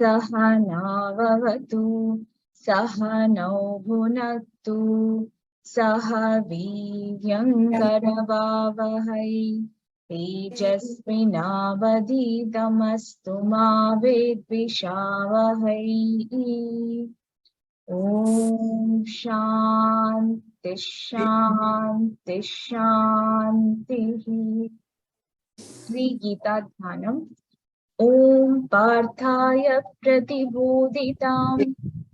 सहनाववतु सहनौ भुनक्तु सह वीर्यं करवावहै तेजस्विनावधीतमस्तु मा विद्विषावहै। ॐ शान्ति शान्ति शान्तिः। श्रीगीता ध्यानम्। ॐ पार्थाय प्रतिबोधितां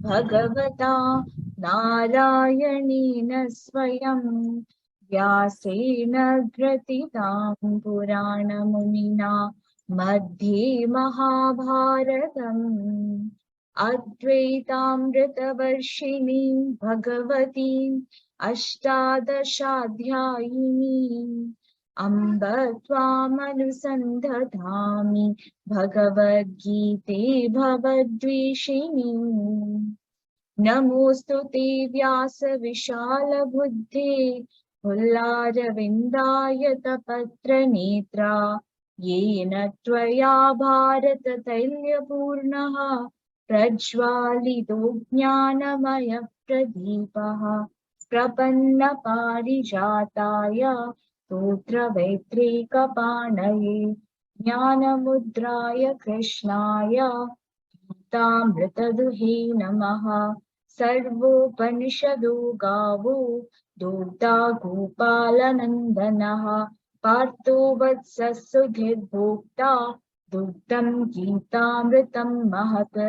भगवता नारायणेन स्वयं व्यासेन ग्रथितां पुराणमुनिना मध्ये महाभारतम् अद्वैतामृतवर्षिणीं भगवतीम् अष्टादशाध्यायिनीम् अम्ब त्वामनुसन्धधामि भगवद्गीते भवद्वेषिणी। नमोऽस्तु ते व्यासविशालबुद्धे पुल्लारविन्दायतपत्रनेत्रा येन त्वया भारततैल्यपूर्णः प्रज्वालितो ज्ञानमयप्रदीपः प्रपन्नपारिजाताय स्तोत्रवैत्रेकपाणये ज्ञानमुद्राय कृष्णाय गीतामृतदुहे नमः। सर्वोपनिषदो गावो दोग्धा गोपालनन्दनः पार्थो वत्सः सुधीर्भोक्ता दुग्धं गीतामृतं महत्।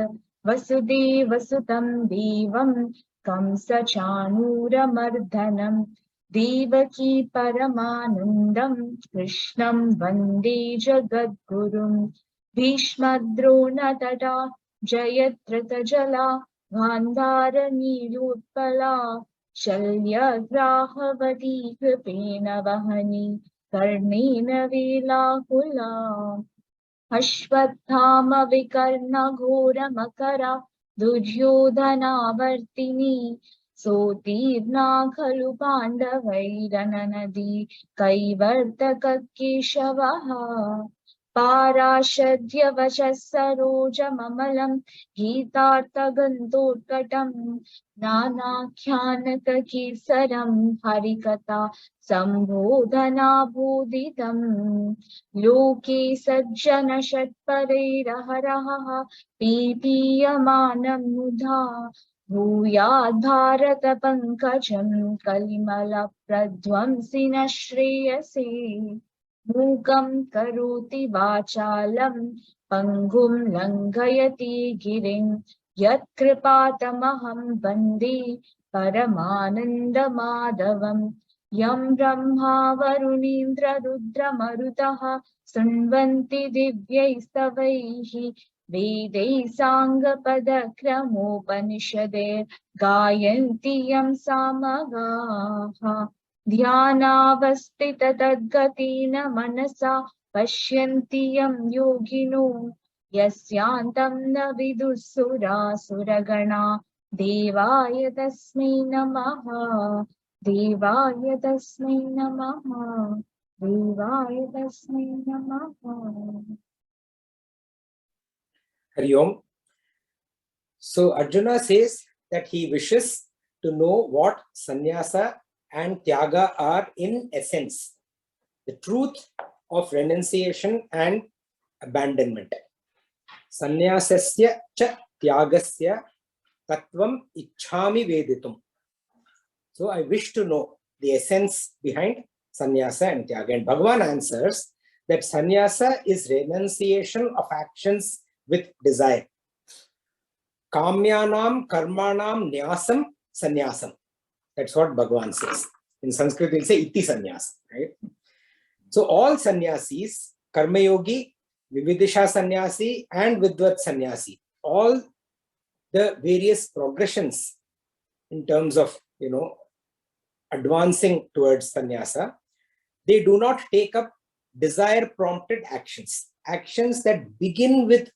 वसुदेवसुतं देवं कंसचाणूरमर्दनम् देवकी परमानन्दं कृष्णं वन्दे जगद्गुरुम्। भीष्मद्रोणतटा जयद्रथजला गान्धारनीलोत्पला शल्यग्राहवती कृपेण वहनी कर्णेन वेलाकुला। अश्वत्थामविकर्णघोरमकरा दुर्योधनावर्तिनी सोतीर्णा खलु पाण्डवैरननदी कैवर्तककेशवः। पाराशर्यवचः सरोजममलं गीतार्थगन्धोत्कटं नानाख्यानककीर्सरं हरिकथा सम्बोधनाबोधितम्। लोके सज्जनषट्परैरहरहः पीडीयमानं मुधा भूयात् भारत पंकजं कलिमलप्रध्वंसिन श्रेयसे। मूकं करोति वाचालं पङ्गुं लङ्घयति गिरिं यत्कृपातमहं वन्दे परमानन्दमाधवम्। यं ब्रह्मा वरुणीन्द्ररुद्रमरुतः शृण्वन्ति दिव्यैस्तवैः वेदैः साङ्गपदक्रमोपनिषदैर्गायन्ति यं सामगाः। ध्यानावस्थिततद्गतेन मनसा पश्यन्ति यं योगिनो यस्यान्तं न विदुःसुरासुरगणा देवाय तस्मै नमः। देवाय तस्मै नमः। देवाय तस्मै नमः। Hari Om. So Arjuna says that he wishes to know what sannyasa and tyaga are in essence. the truth of renunciation and abandonment. Sannyaasasya cha tyagasya tattvam ichhami veditum. So I wish to know the essence behind sannyasa and tyaga. And Bhagavan answers that sannyasa is renunciation of actions with desire. Kamyanam karmanam nyasam sannyasam. That's what Bhagavan says. In Sanskrit, we'll say iti sannyasa, right? So all sannyasis, karma yogi, vividisha sannyasi, and vidvat sannyasi, all the various progressions in terms of, advancing towards sannyasa, they do not take up desire prompted actions, actions that begin with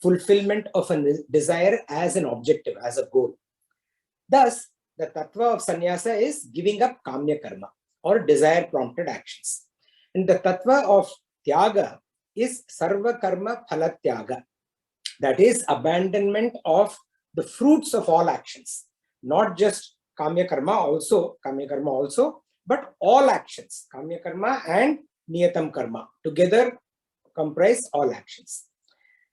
fulfillment of a desire as an objective, as a goal. Thus, the tattva of sannyasa is giving up kamya karma or desire prompted actions. And the tattva of tyaga is sarva karma phala tyaga, that is abandonment of the fruits of all actions, not just kamya karma also, but all actions. Kamya karma and niyatam karma together comprise all actions.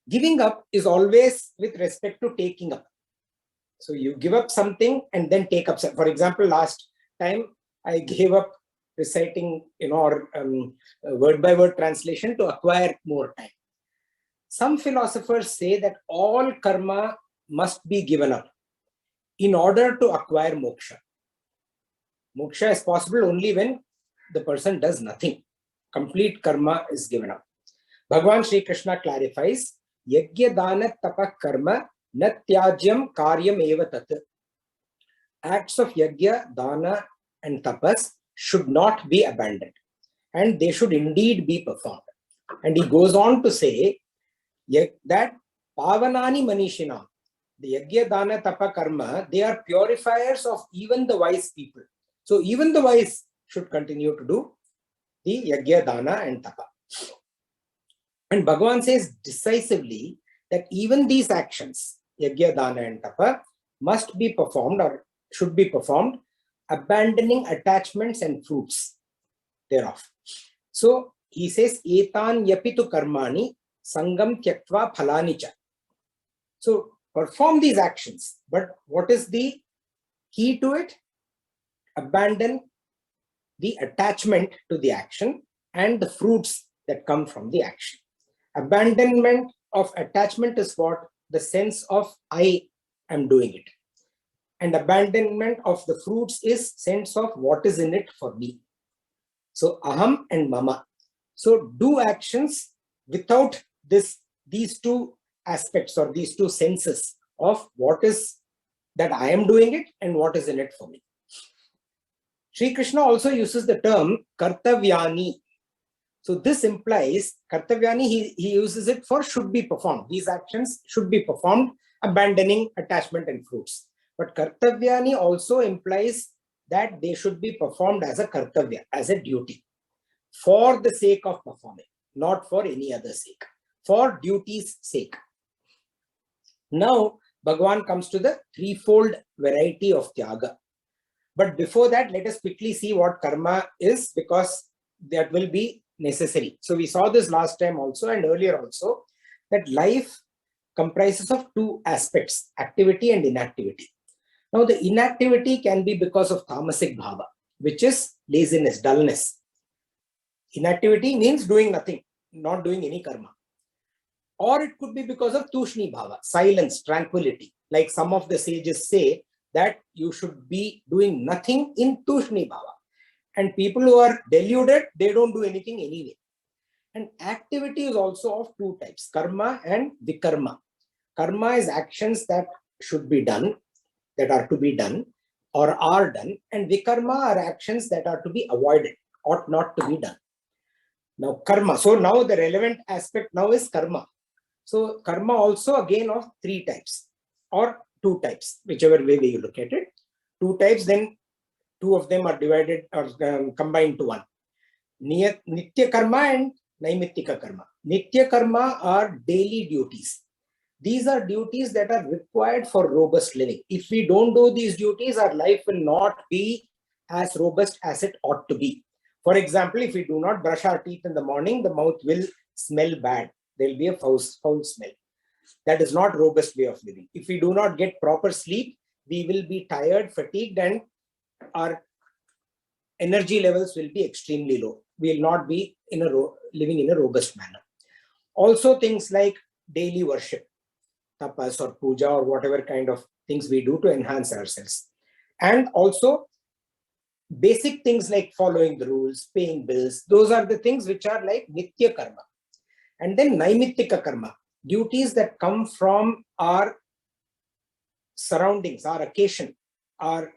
Giving up is always with respect to taking up. So you give up something and then take up. For example, last time I gave up reciting, or word by word translation to acquire more time. Some philosophers say that all karma must be given up in order to acquire moksha. Moksha is possible only when the person does nothing. Complete karma is given up. Bhagavan Sri Krishna clarifies, yajna dana tapa karma na tyajyam karyam eva tat. Acts of yajna, dana and tapas should not be abandoned, and they should indeed be performed. And he goes on to say that pavanani manishinam, the yajna, dana, tapa, karma, they are purifiers of even the wise people. So even the wise should continue to do the yajna, dana and tapa. And Bhagavan says decisively that even these actions, yajna, dana and tapa, must be performed or should be performed, abandoning attachments and fruits thereof. So he says, etan yapitu karmani sangam tyaktva phalani cha. So perform these actions, but what is the key to it? Abandon the attachment to the action and the fruits that come from the action. Abandonment of attachment is what? The sense of I am doing it. And abandonment of the fruits is sense of what is in it for me. So aham and mama. So do actions without these two aspects or these two senses of what is that I am doing it and what is in it for me. Sri Krishna also uses the term kartavyani. So this implies kartavyani, he uses it for should be performed. These actions should be performed, abandoning attachment and fruits. But kartavyani also implies that they should be performed as a kartavya, as a duty, for the sake of performing, not for any other sake, for duty's sake. Now, Bhagavan comes to the threefold variety of tyaga. But before that, let us quickly see what karma is, because that will be necessary. So we saw this last time also and earlier also, that life comprises of two aspects, activity and inactivity. Now the inactivity can be because of tamasic bhava, which is laziness, dullness. Inactivity means doing nothing, not doing any karma. Or it could be because of tushni bhava, silence, tranquility. Like some of the sages say that you should be doing nothing in tushni bhava. And people who are deluded, they don't do anything anyway. And activity is also of two types, karma and vikarma. Karma is actions that should be done, that are to be done or are done, and vikarma are actions that are to be avoided, ought not to be done. Now karma, so now the relevant aspect now is karma. So karma also again of three types or two types, whichever way you look at it. Two types, then two of them are divided or combined to one. Nitya karma and naimittika karma. Nitya karma are daily duties. These are duties that are required for robust living. If we don't do these duties, our life will not be as robust as it ought to be. For example, if we do not brush our teeth in the morning, the mouth will smell bad. There will be a foul smell. That is not robust way of living. If we do not get proper sleep, we will be tired, fatigued, and our energy levels will be extremely low. We will not be living in a robust manner. Also, things like daily worship, tapas or puja or whatever kind of things we do to enhance ourselves. And also basic things like following the rules, paying bills, those are the things which are like nitya karma. And then naimittika karma, duties that come from our surroundings, our occasion, our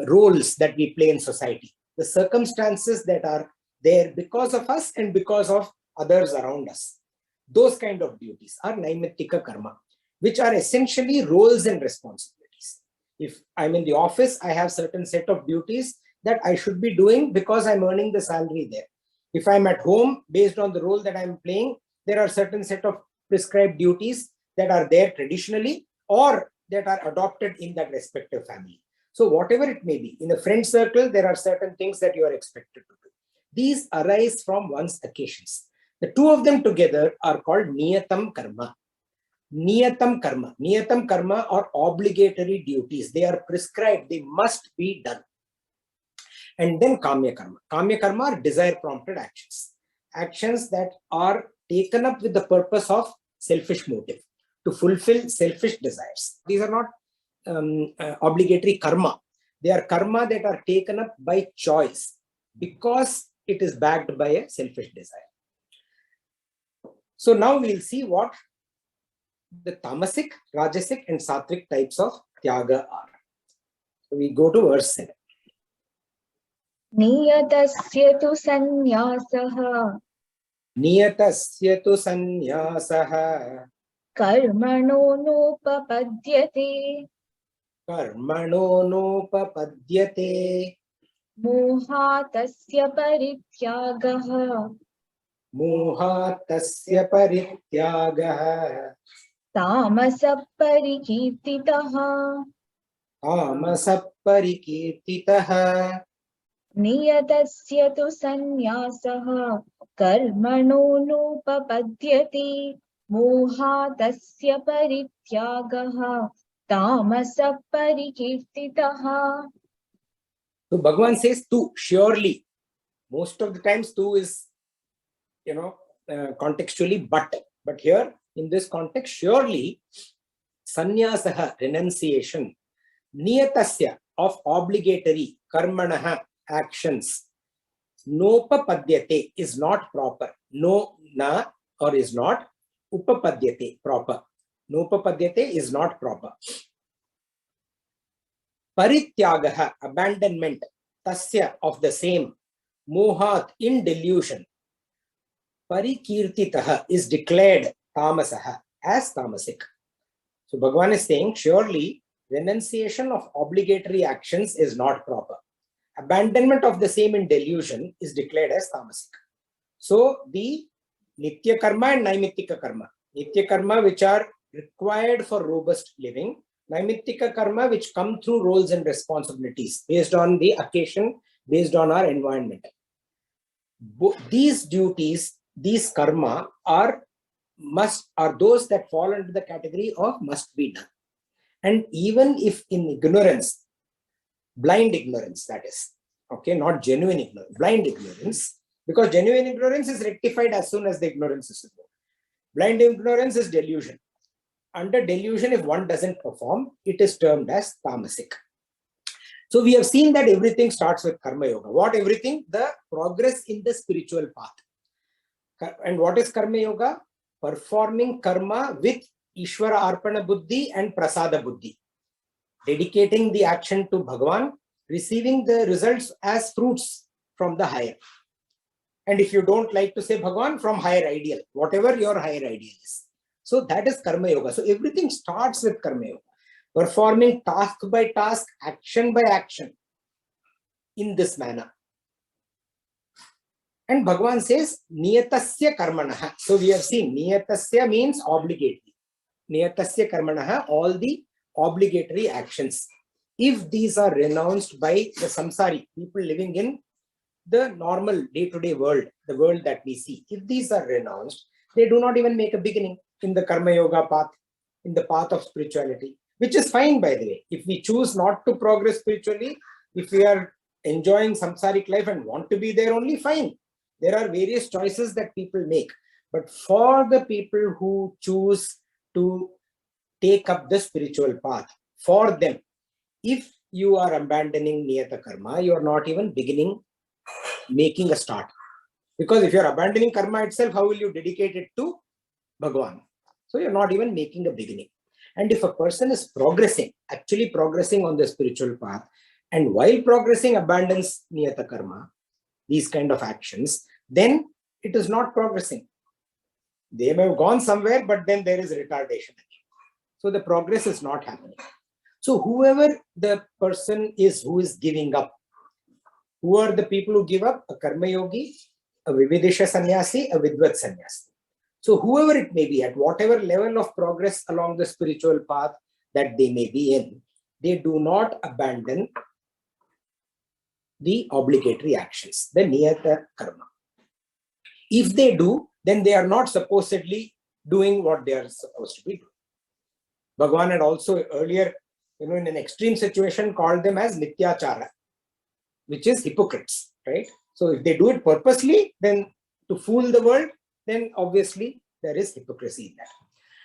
roles that we play in society, the circumstances that are there because of us and because of others around us. Those kind of duties are naimittika karma, which are essentially roles and responsibilities. If I'm in the office, I have certain set of duties that I should be doing because I'm earning the salary there. If I'm at home, based on the role that I'm playing, there are certain set of prescribed duties that are there traditionally or that are adopted in that respective family. So whatever it may be, in a friend circle, there are certain things that you are expected to do. These arise from one's occasions. The two of them together are called niyatam karma. Niyatam karma. Niyatam karma are obligatory duties. They are prescribed. They must be done. And then kamya karma. Kamya karma are desire prompted actions. Actions that are taken up with the purpose of selfish motive, to fulfill selfish desires. These are not obligatory karma. They are karma that are taken up by choice because it is backed by a selfish desire. So now we'll see what the tamasic, rajasic and sattvic types of tyaga are. So we go to verse 7. Niyatasya tu sannyasaha Niyatasya tu sannyasaha karmano nopapadyate karmano nopapadyate mohatasya parityagaha mohatasya parityagaha tamasa parikirtitaha tamasa parikirtitaha. niyatasya tu sannyasaha karmano nopapadyate mohatasya parityagaha tamasa parikirtitaha. So Bhagavan says tu, surely. Most of the times tu is, contextually but here in this context, surely sannyasaha, renunciation, niyatasya, of obligatory, karmanaha, actions, nopapadyate, is not proper. No, na, or is not. Upapadyate, proper. Nopapadyate is not proper. Parityagaha, abandonment, tasya, of the same, mohat, in delusion, parikirtitaha, is declared tamasaha, as tamasic. So Bhagavan is saying, surely renunciation of obligatory actions is not proper. Abandonment of the same in delusion is declared as tamasic. So the nitya karma and naimittika karma. Nitya karma, which are required for robust living. Naimittika karma, which come through roles and responsibilities based on the occasion, based on our environment. These duties, these karma are those that fall under the category of must be done. And even if in ignorance, blind ignorance, that is, okay, not genuine ignorance, blind ignorance, because genuine ignorance is rectified as soon as the ignorance is removed. Blind ignorance is delusion. Under delusion, if one doesn't perform, it is termed as tamasic. So we have seen that everything starts with karma yoga. What everything? The progress in the spiritual path. And what is karma yoga? Performing karma with Ishvara Arpana Buddhi and Prasada Buddhi. Dedicating the action to Bhagavan, receiving the results as fruits from the higher. And if you don't like to say Bhagavan, from higher ideal, whatever your higher ideal is. So that is karma yoga. So everything starts with karma yoga. Performing task by task, action by action in this manner. And Bhagavan says, niyatasya karmanaha. So we have seen, niyatasya means obligatory. Niyatasya karmanaha, all the obligatory actions. If these are renounced by the samsari, people living in the normal day-to-day world, the world that we see, if these are renounced, they do not even make a beginning in the Karma Yoga path, in the path of spirituality, which is fine, by the way. If we choose not to progress spiritually, if we are enjoying samsaric life and want to be there only, fine. There are various choices that people make. But for the people who choose to take up the spiritual path, for them, if you are abandoning Niyata Karma, you are not even making a start. Because if you are abandoning karma itself, how will you dedicate it to Bhagavan? So you're not even making a beginning. And if a person is actually progressing on the spiritual path, and while progressing abandons Niyata Karma, these kind of actions, then it is not progressing. They may have gone somewhere, but then there is retardation again. So the progress is not happening. So whoever the person is who is giving up, who are the people who give up? A karma yogi, a vividisha sannyasi, a vidvat sannyasi. So whoever it may be, at whatever level of progress along the spiritual path that they may be in, they do not abandon the obligatory actions, the niyata karma. If they do, then they are not supposedly doing what they are supposed to be doing. Bhagavan had also earlier, in an extreme situation, called them as nityachara, which is hypocrites, right? So if they do it purposely, then to fool the world, then obviously there is hypocrisy in that.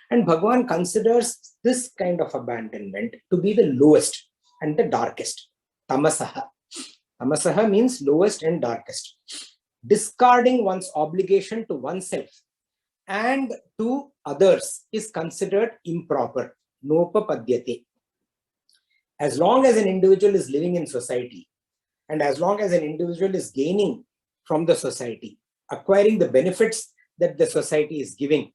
And Bhagavan considers this kind of abandonment to be the lowest and the darkest. Tamasaha. Tamasaha means lowest and darkest. Discarding one's obligation to oneself and to others is considered improper. Nopapadyate. As long as an individual is living in society, and as long as an individual is gaining from the society, acquiring the benefits that the society is giving,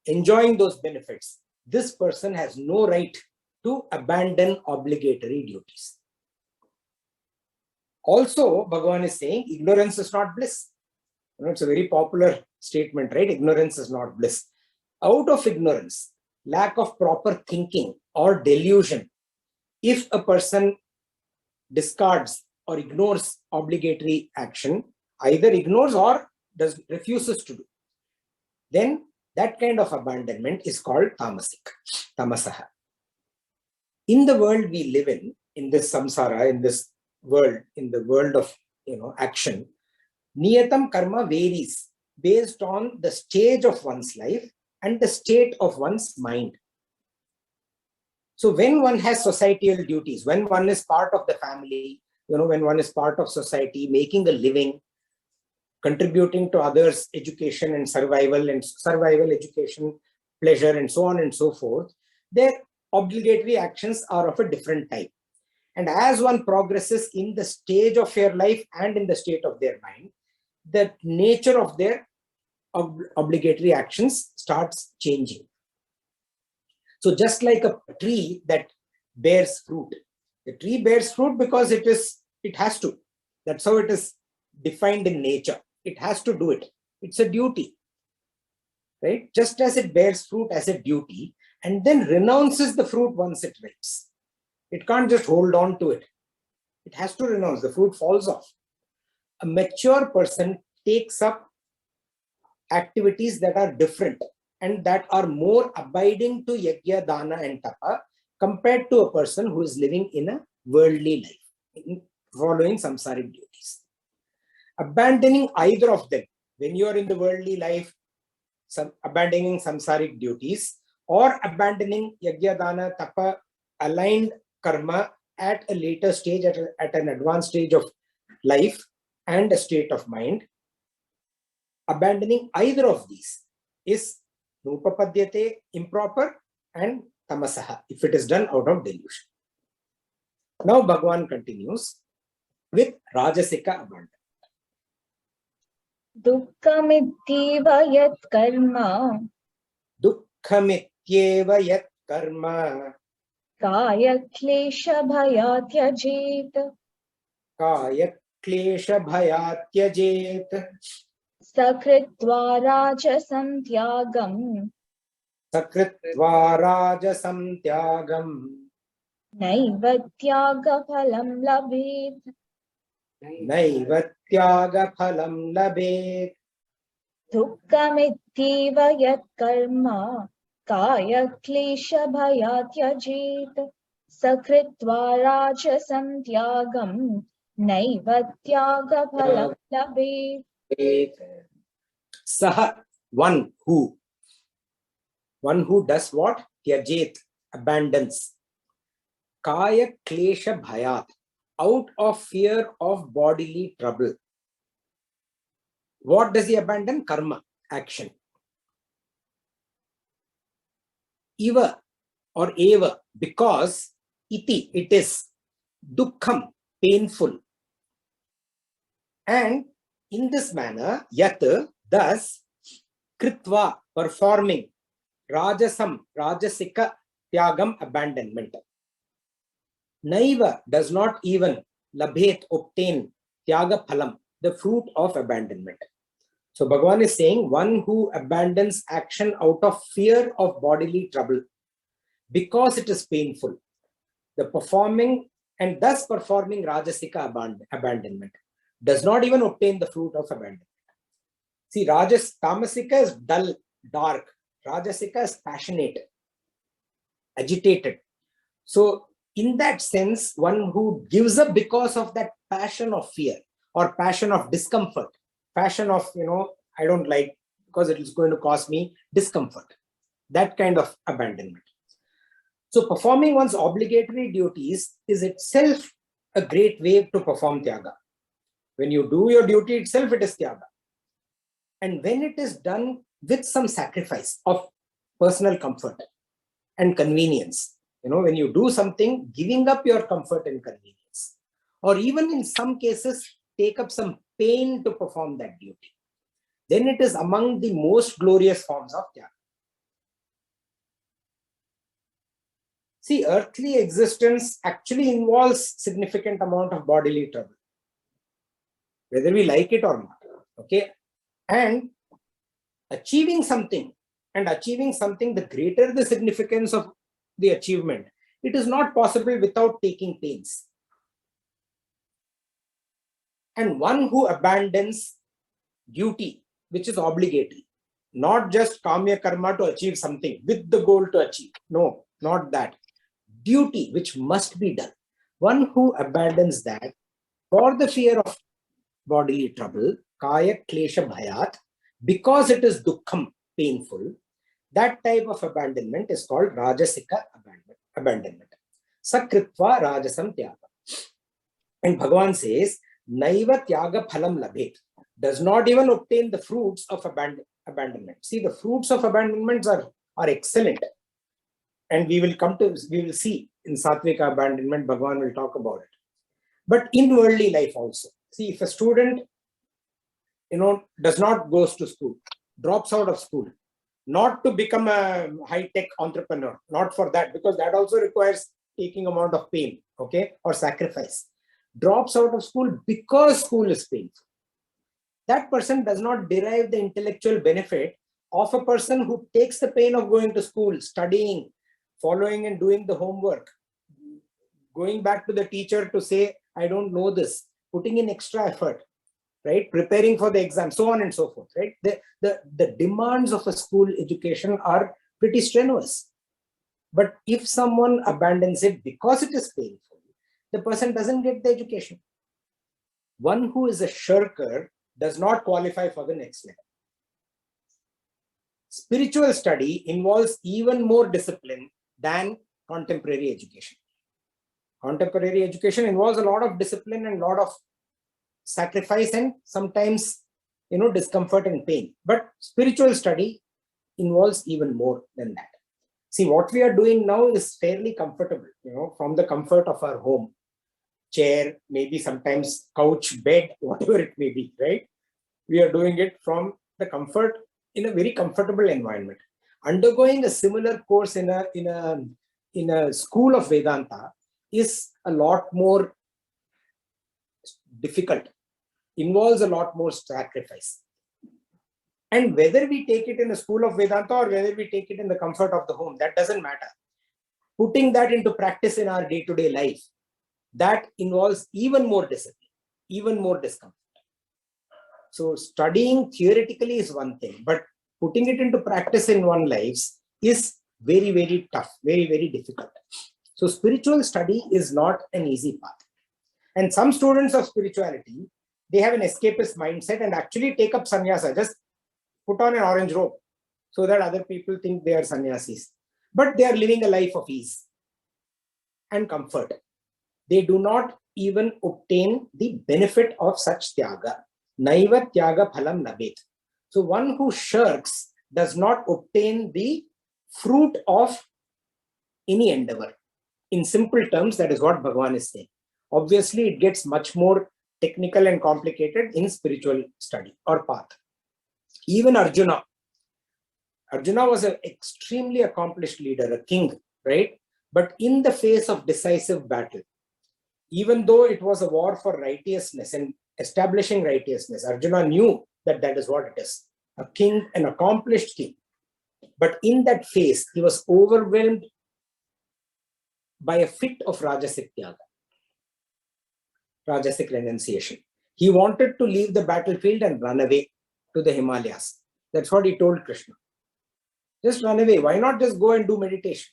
enjoying those benefits, this person has no right to abandon obligatory duties. Also, Bhagavan is saying ignorance is not bliss. It's a very popular statement, right? Ignorance is not bliss. Out of ignorance, lack of proper thinking or delusion, if a person discards or ignores obligatory action, either ignores or refuses to do, then that kind of abandonment is called tamasaha. In the world we live in this samsara, in this world, in the world of action, niyatam karma varies based on the stage of one's life and the state of one's mind. So when one has societal duties, when one is part of the family, when one is part of society, making a living, contributing to others' education and survival education, pleasure, and so on and so forth, their obligatory actions are of a different type. And as one progresses in the stage of their life and in the state of their mind, the nature of their obligatory actions starts changing. So just like a tree that bears fruit, the tree bears fruit because it has to. That's how it is defined in nature. It has to do it. It's a duty, right? Just as it bears fruit as a duty and then renounces the fruit once it ripens. It can't just hold on to it. It has to renounce. The fruit falls off. A mature person takes up activities that are different and that are more abiding to yajna, dana, and tapa compared to a person who is living in a worldly life, following samsaric duties. Abandoning either of them, when you are in the worldly life, abandoning samsaric duties, or abandoning yajna, dana, tapa aligned karma at a later stage, at an advanced stage of life and a state of mind, abandoning either of these is nupapadyate, improper, and tamasaha, if it is done out of delusion. Now Bhagavan continues with rajasika abandonment. Dukkamityeva yat karma. Dukkamityeva yat karma. Kaya klesha bhayat yajet. Kaya klesha bhayat yajet. Sakritva rajasam tyagam. Sakritva rajasam tyagam. Naiva tyaga phalam labhet. naiva tyaga phalam labhet. दुःखमित्येव यत् कर्म कायक्लेशभयात् त्यजेत् स कृत्वा राजसं त्यागं नैव त्यागफलं लभेत्. Saha, one who does what? Tyajet, abandons. Kaya klesha bhayat, out of fear of bodily trouble. What does he abandon? Karma, action. Eva or eva, because iti, it is. Dukkham, painful. And in this manner, yat, thus, kritva, performing, rajasam, rajasika, tyagam, abandonment. Naiva, does not even, labhet, obtain, tyaga phalam, the fruit of abandonment. So Bhagavan is saying, one who abandons action out of fear of bodily trouble, because it is painful, the performing and thus performing rajasika abandonment, does not even obtain the fruit of abandonment. See, tamasika is dull, dark. Rajasika is passionate, agitated. So in that sense, one who gives up because of that passion of fear or passion of discomfort, passion of, I don't like because it is going to cause me discomfort, that kind of abandonment. So performing one's obligatory duties is itself a great way to perform tyaga. When you do your duty itself, it is tyaga. And when it is done with some sacrifice of personal comfort and convenience, when you do something, giving up your comfort and convenience, or even in some cases, take up some pain to perform that duty, then it is among the most glorious forms of tyaga. See, earthly existence actually involves significant amount of bodily trouble, whether we like it or not. Okay. And achieving something, the greater the significance of the achievement, it is not possible without taking pains. And one who abandons duty, which is obligatory, not just kamya karma to achieve something with the goal to achieve. No, not that. Duty, which must be done. One who abandons that for the fear of bodily trouble, kaya klesha bhayat, because it is dukkham, painful, that type of abandonment is called rajasika abandonment. Sakritva rajasam tyaga. And Bhagavan says, naiva tyaga phalam labhet, does not even obtain the fruits of abandonment. See, the fruits of abandonments are excellent. And we will see in Satvika abandonment, Bhagavan will talk about it. But in worldly life also, see, if a student, does not goes to school, drops out of school, not to become a high-tech entrepreneur, not for that, because that also requires taking amount of pain, okay, or sacrifice. Drops out of school because school is painful. That person does not derive the intellectual benefit of a person who takes the pain of going to school, studying, following and doing the homework, going back to the teacher to say, I don't know this, putting in extra effort, right? Preparing for the exam, so on and so forth, right? The demands of a school education are pretty strenuous. But if someone abandons it because it is painful, the person doesn't get the education. One who is a shirker does not qualify for the next level. Spiritual study involves even more discipline than contemporary education. Contemporary education involves a lot of discipline and a lot of sacrifice and sometimes, discomfort and pain. But spiritual study involves even more than that. See, what we are doing now is fairly comfortable, from the comfort of our home, chair, maybe sometimes couch, bed, whatever it may be, right? We are doing it from the comfort in a very comfortable environment. Undergoing a similar course in a school of Vedanta is a lot more difficult, involves a lot more sacrifice. And whether we take it in the school of Vedanta or whether we take it in the comfort of the home, that doesn't matter. Putting that into practice in our day-to-day life, that involves even more discipline. even more discomfort. So studying theoretically is one thing, but putting it into practice in one's lives is very, very tough, very, very difficult. So spiritual study is not an easy path. And some students of spirituality, they have an escapist mindset and actually take up sannyasa, just put on an orange robe so that other people think they are sannyasis. But they are living a life of ease and comfort. They do not even obtain the benefit of such tyaga. Naiva tyaga phalam labet. So one who shirks does not obtain the fruit of any endeavor. In simple terms, that is what Bhagavan is saying. Obviously, it gets much more technical and complicated in spiritual study or path. Even Arjuna was an extremely accomplished leader, a king, right? But in the face of decisive battle, even though it was a war for righteousness and establishing righteousness, Arjuna knew that that is what it is. A king, an accomplished king. But in that phase, he was overwhelmed by a fit of Rajasic Tyaga, Rajasic renunciation. He wanted to leave the battlefield and run away to the Himalayas. That's what he told Krishna. Just run away. Why not just go and do meditation?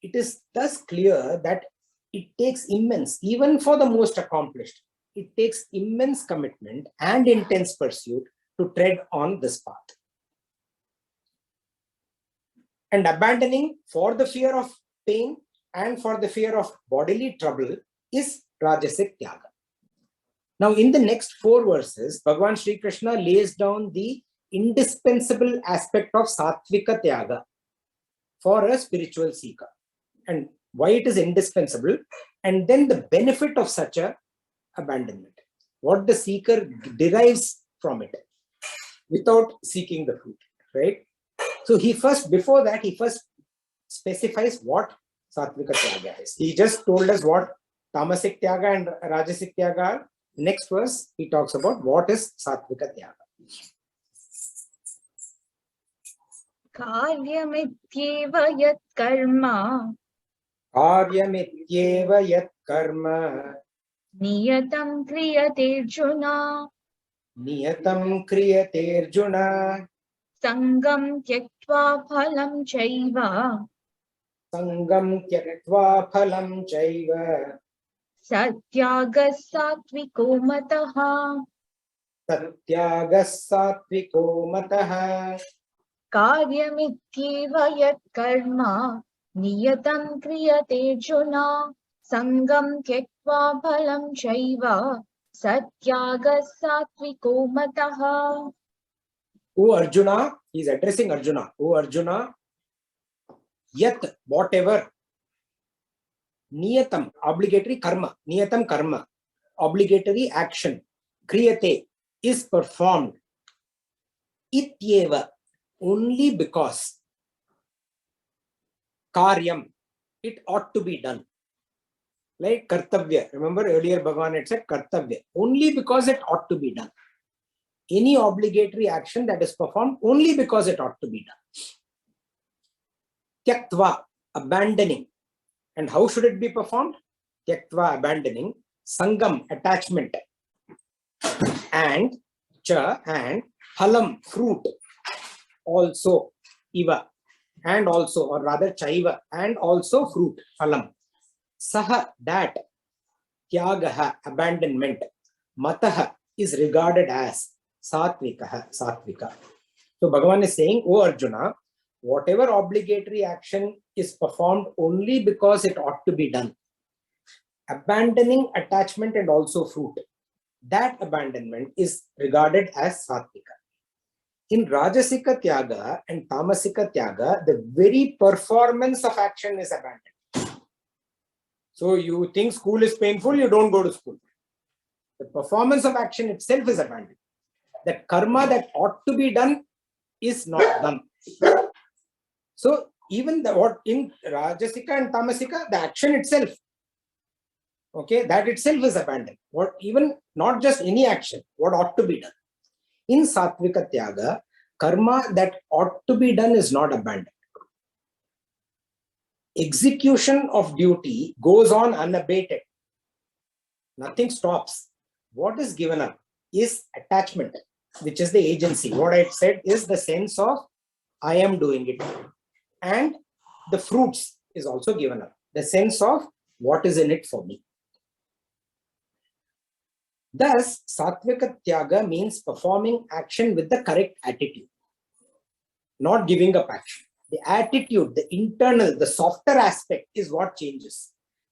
It is thus clear that it takes immense, even for the most accomplished, it takes immense commitment and intense pursuit to tread on this path. And abandoning for the fear of pain and for the fear of bodily trouble is Rajasic Tyaga. Now, in the next 4 verses, Bhagavan Sri Krishna lays down the indispensable aspect of Sattvika Tyaga for a spiritual seeker, and why it is indispensable, and then the benefit of such a abandonment, what the seeker derives from it without seeking the fruit, right? So before that, he first specifies what Sattvika Tyaga is. He just told us what Tamasic Tyaga and Rajasic Tyaga are. Next verse, he talks about what is Sattvika Tyaga. Karyamityeva yat karma Karyamityeva yat karma niyatam kriyate Arjuna niyatam kriyate Arjuna sangam tyaktva phalam chaiva sangam tyaktva phalam chaiva satyagas satviko mataha. satyagas satviko mataha. Karyamityeva yat karma niyatam kriyate Arjuna sangam tyaktva phalam chaiva satyagas satviko mataha. O Arjuna, he is addressing Arjuna. O Arjuna, yat, whatever, niyatam, obligatory karma, niyatam karma, obligatory action, kriyate, is performed, ityeva, only because, karyam, it ought to be done. Like kartavya, remember earlier Bhagavan had said kartavya, only because it ought to be done. Any obligatory action that is performed only because it ought to be done. Tyaktva, abandoning. And how should it be performed? Tyaktva, abandoning. Sangam, attachment. And cha, and phalam, fruit. Also, iva, and also, or rather chaiva, and also fruit, phalam. Saha, that. Tyagaha, abandonment. Mataha is regarded as Satvika. So Bhagavan is saying, O Arjuna, whatever obligatory action is performed only because it ought to be done, abandoning attachment and also fruit, that abandonment is regarded as Satvika. In Rajasika Tyaga and Tamasika Tyaga, the very performance of action is abandoned. So you think school is painful, you don't go to school. The performance of action itself is abandoned. That karma that ought to be done is not done. So even what in Rajasika and Tamasika, the action itself, okay, that itself is abandoned. What even not just any action, what ought to be done. In Sattvika Tyaga, karma that ought to be done is not abandoned. Execution of duty goes on unabated. Nothing stops. What is given up is attachment, which is the agency. What I said is the sense of I am doing it. And the fruits is also given up. The sense of what is in it for me. Thus, Sattvika Tyaga means performing action with the correct attitude, not giving up action. The attitude, the internal, the softer aspect is what changes.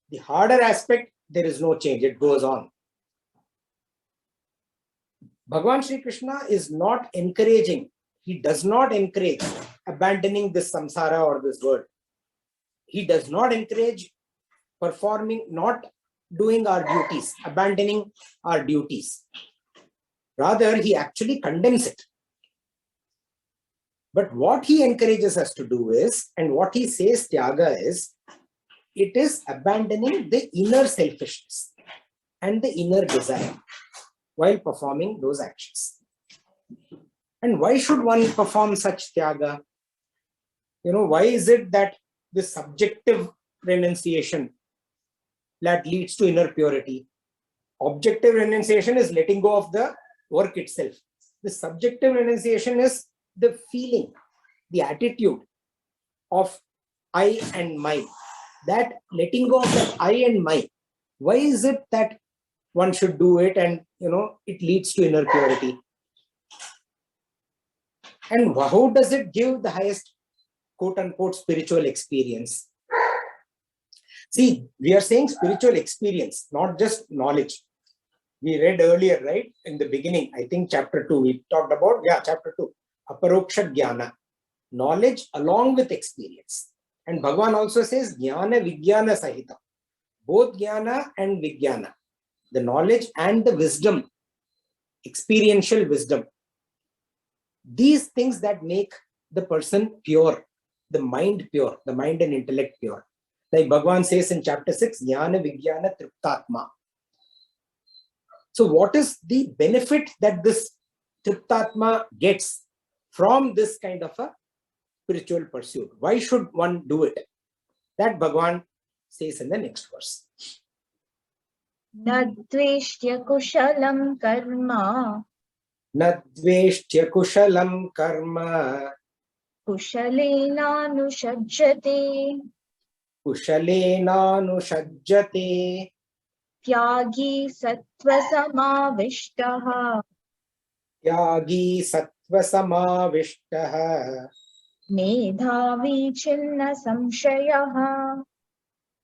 The harder aspect, there is no change, it goes on. Bhagavan Sri Krishna is not encouraging, he does not encourage abandoning this samsara or this world. He does not encourage performing, not doing our duties, abandoning our duties. Rather, he actually condemns it. But what he encourages us to do is, and what he says Tyaga is, it is abandoning the inner selfishness and the inner desire while performing those actions. And why should one perform such Tyaga? Why is it that this subjective renunciation that leads to inner purity? Objective renunciation is letting go of the work itself. The subjective renunciation is the feeling, the attitude of I and my. That letting go of the I and my. Why is it that one should do it and it leads to inner purity? And how does it give the highest quote unquote spiritual experience? See, we are saying spiritual experience, not just knowledge. We read earlier, right? In the beginning, I think chapter 2, we talked about, chapter 2, Aparoksha Jnana, knowledge along with experience. And Bhagavan also says, Jnana Vijnana Sahita, both Jnana and Vijnana, the knowledge and the wisdom, experiential wisdom. These things that make the person pure, the mind and intellect pure. Like Bhagavan says in chapter 6, Jnana Vijnana Triptatma. So what is the benefit that this Triptatma gets from this kind of a spiritual pursuit? Why should one do it? That Bhagavan says in the next verse. Nadveshtya kushalam karma. Nadveshtya kushalam karma. Kushalena nushajjate. Kushalena nushajjate. Tyagi sattva samavishtaha. Tyagi sattva samavishtaha. Medhavi chinna samshayaha.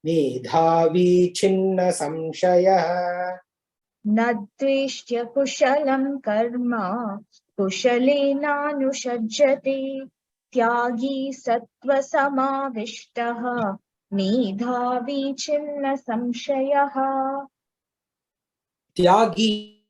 Medhavi chinna samshayaha. Nadveshtya kushalam karma. Kushalena nushajjate. Tyagi sattva samavishtaha. Medhavi chinna samshayaha. Tyagi,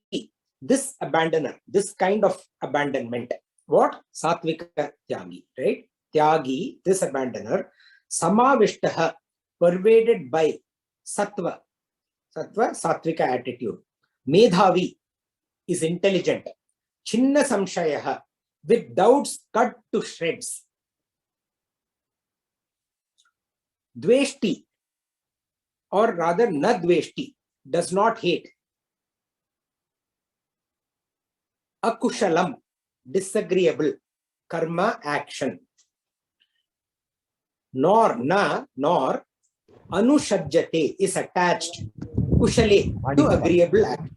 this abandoner, this kind of abandonment. What? Sattvika Tyagi, right? Tyagi, this abandoner, samavishtaha, pervaded by sattva, sattvika attitude. Medhavi is intelligent. Chinna samshayaha, with doubts cut to shreds. Dveshti, or rather nadveshti, does not hate. Akushalam, disagreeable, karma, action. Nor anushajjate, is attached, kushale, to agreeable action.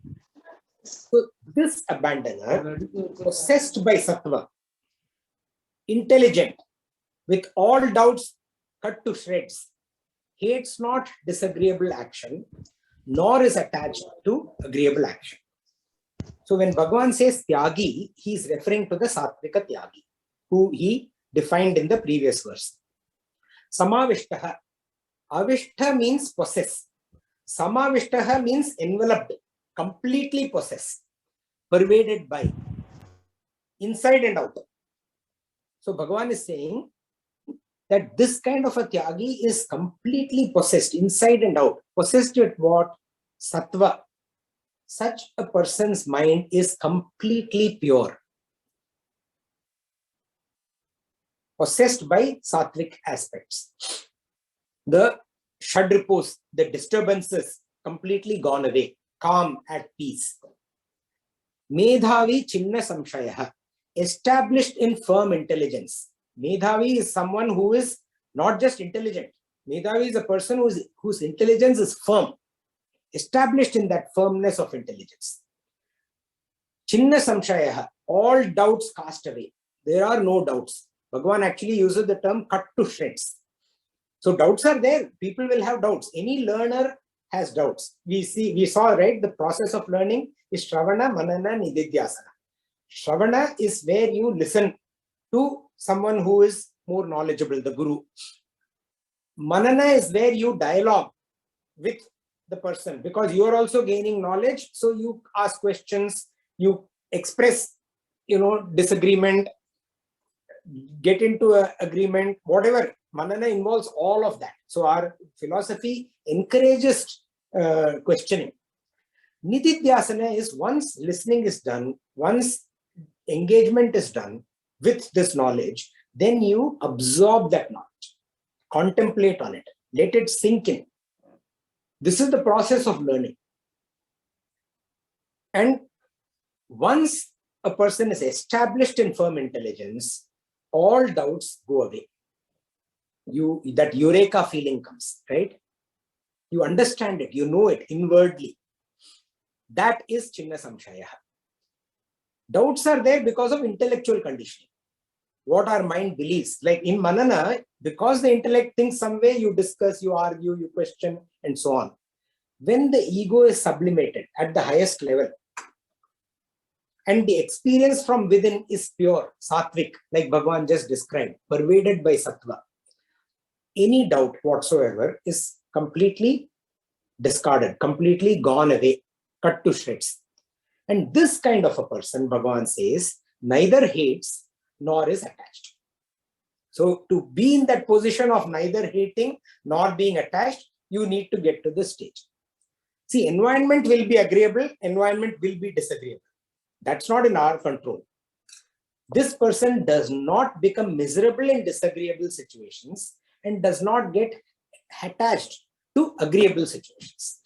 So this abandoner, possessed by sattva, intelligent, with all doubts cut to shreds, hates not disagreeable action, nor is attached to agreeable action. So when Bhagavan says Tyagi, he is referring to the Sattvika Tyagi, who he defined in the previous verse. Samavishtaha. Avishta means possess. Samavishtaha means enveloped, completely possessed, pervaded by, inside and out. So Bhagavan is saying that this kind of a Tyagi is completely possessed, inside and out. Possessed with what? Sattva. Such a person's mind is completely pure. Possessed by sattvic aspects. The shadripus, the disturbances, completely gone away. calm, at peace. Medhavi Chinna Samshayah, established in firm intelligence. Medhavi is someone who is not just intelligent. Medhavi is a person whose intelligence is firm, established in that firmness of intelligence. Chinna Samshayah, all doubts cast away. There are no doubts. Bhagavan actually uses the term cut to shreds. So doubts are there. People will have doubts. Any learner has doubts. We saw, right? The process of learning is Shravana, Manana, Nididhyasana. Shravana is where you listen to someone who is more knowledgeable, the Guru. Manana is where you dialogue with the person, because you are also gaining knowledge. So you ask questions, you express, disagreement, get into an agreement, whatever. Manana involves all of that. So our philosophy encourages questioning. Nididhyasana is once listening is done, once engagement is done with this knowledge, then you absorb that knowledge, contemplate on it, let it sink in. This is the process of learning. And once a person is established in firm intelligence, all doubts go away. That eureka feeling comes, right? You understand it, you know it inwardly. That is Chinna Samshaya. Doubts are there because of intellectual conditioning. What our mind believes. Like in Manana, because the intellect thinks some way, you discuss, you argue, you question, and so on. When the ego is sublimated at the highest level, and the experience from within is pure, sattvic, like Bhagavan just described, pervaded by sattva, any doubt whatsoever is completely discarded, completely gone away, cut to shreds. And this kind of a person, Bhagavan says, neither hates nor is attached. So to be in that position of neither hating nor being attached, you need to get to this stage. See, environment will be agreeable, environment will be disagreeable. That's not in our control. This person does not become miserable in disagreeable situations and does not get attached to agreeable situations.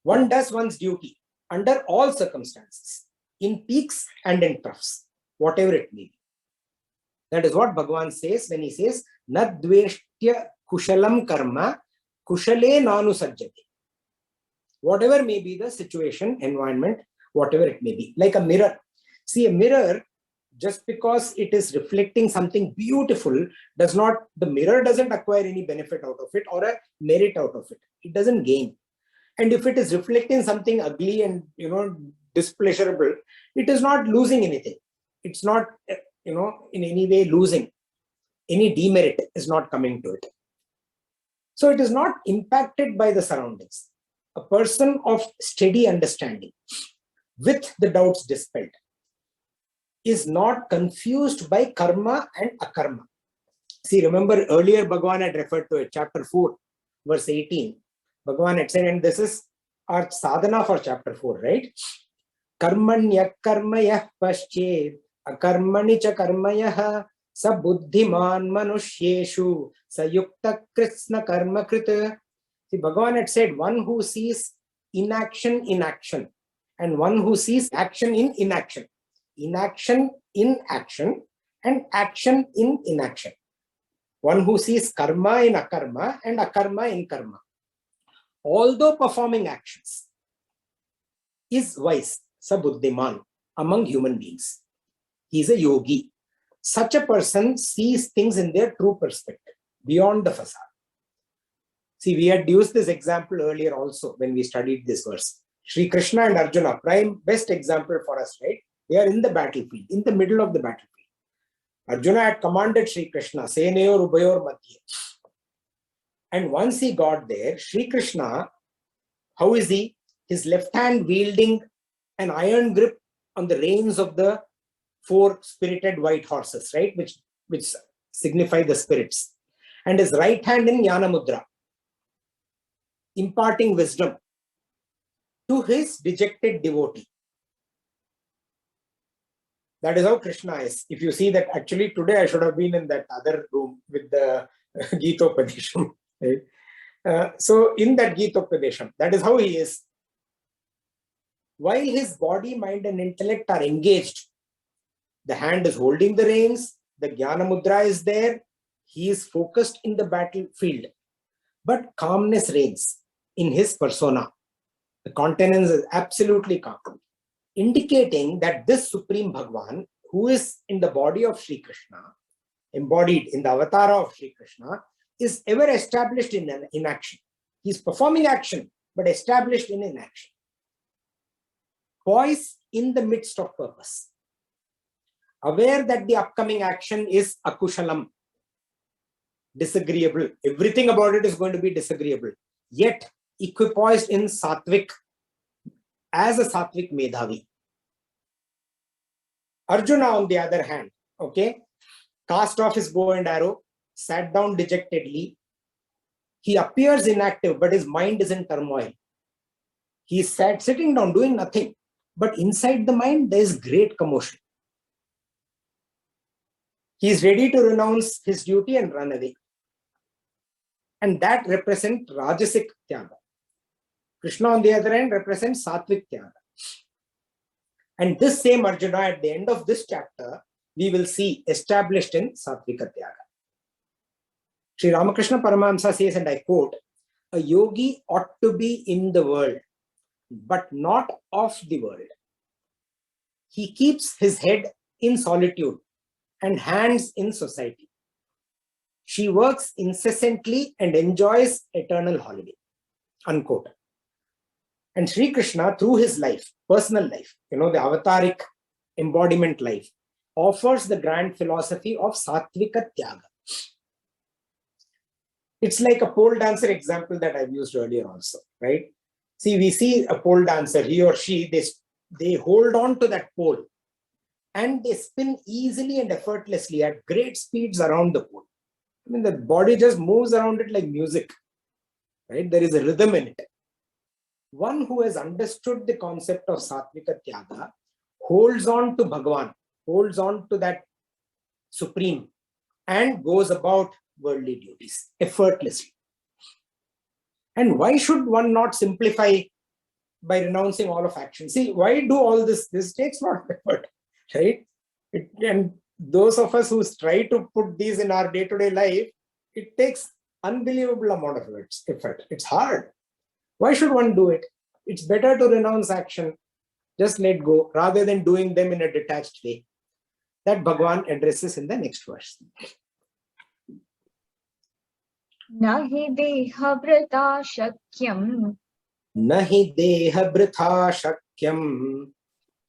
One does one's duty under all circumstances, in peaks and in troughs, whatever it may be. That is what Bhagavan says when he says, Na dveshtya kushalam karma kushale nanu sajjate. Whatever may be the situation, environment, whatever it may be. Like a mirror. See, a mirror, just because it is reflecting something beautiful, the mirror doesn't acquire any benefit out of it or a merit out of it. It doesn't gain. And if it is reflecting something ugly and, displeasurable, it is not losing anything. It's not, in any way losing. Any demerit is not coming to it. So it is not impacted by the surroundings. A person of steady understanding, with the doubts dispelled, is not confused by karma and akarma. See, remember earlier Bhagavan had referred to it, chapter 4, verse 18. Bhagavan had said, and this is our sadhana for chapter 4, right? Karmanya karmayah paschet, akarmani cha karmayah, sa buddhiman manushyeshu, sa yukta kritsna karma krita. See, Bhagavan had said, one who sees inaction in action, and one who sees action in inaction. Inaction in action, and action in inaction. One who sees karma in akarma, and akarma in karma. Although performing actions, is wise, sabuddhiman, among human beings. He is a yogi. Such a person sees things in their true perspective, beyond the facade. See, we had used this example earlier also when we studied this verse. Sri Krishna and Arjuna, best example for us, right? They are in the battlefield, in the middle of the battlefield. Arjuna had commanded Sri Krishna, Senayor Ubayor Madhye. And once he got there, Sri Krishna, how is he? His left hand wielding an iron grip on the reins of the 4 spirited white horses, right? Which signify the spirits. And his right hand in Jnana Mudra, imparting wisdom to his dejected devotee. That is how Krishna is. If you see that, actually today I should have been in that other room with the Gita Upadesham. Right? So in that Gitopadesham, that is how he is. While his body, mind and intellect are engaged, the hand is holding the reins, the Jnana Mudra is there, he is focused in the battlefield, but calmness reigns in his persona. The countenance is absolutely calm, indicating that this Supreme Bhagwan, who is in the body of Sri Krishna, embodied in the avatar of Sri Krishna, is ever established in action. He is performing action, but established in inaction. Poised in the midst of purpose. Aware that the upcoming action is akushalam, disagreeable. Everything about it is going to be disagreeable. Yet, equipoised in sattvic, as a sattvic medhavi. Arjuna, on the other hand, okay, cast off his bow and arrow, sat down dejectedly. He appears inactive, but his mind is in turmoil. He is sitting down, doing nothing. But inside the mind, there is great commotion. He is ready to renounce his duty and run away. And that represents Rajasic Tyaga. Krishna, on the other hand, represents Sattvic Tyaga. And this same Arjuna, at the end of this chapter, we will see established in Sattvika Tyaga. Sri Ramakrishna Paramahamsa says, and I quote, a yogi ought to be in the world, but not of the world. He keeps his head in solitude and hands in society. She works incessantly and enjoys eternal holiday. Unquote. And Sri Krishna, through his life, personal life, the avataric embodiment life, offers the grand philosophy of Sattvika Tyaga. It's like a pole dancer example that I've used earlier also, right? See, we see a pole dancer, he or she, they hold on to that pole and they spin easily and effortlessly at great speeds around the pole. I mean, the body just moves around it like music, right? There is a rhythm in it. One who has understood the concept of Sattvika Tyaga holds on to Bhagavan, holds on to that Supreme, and goes about worldly duties effortlessly. And why should one not simplify by renouncing all of action? See, why do all this? This takes a lot of effort, right? And those of us who try to put these in our day-to-day life, it takes unbelievable amount of effort. It's hard. Why should one do it? It's better to renounce action, just let go, rather than doing them in a detached way. That Bhagavan addresses in the next verse. Nahi deha vrita shakyam Nahi deha britha shakyam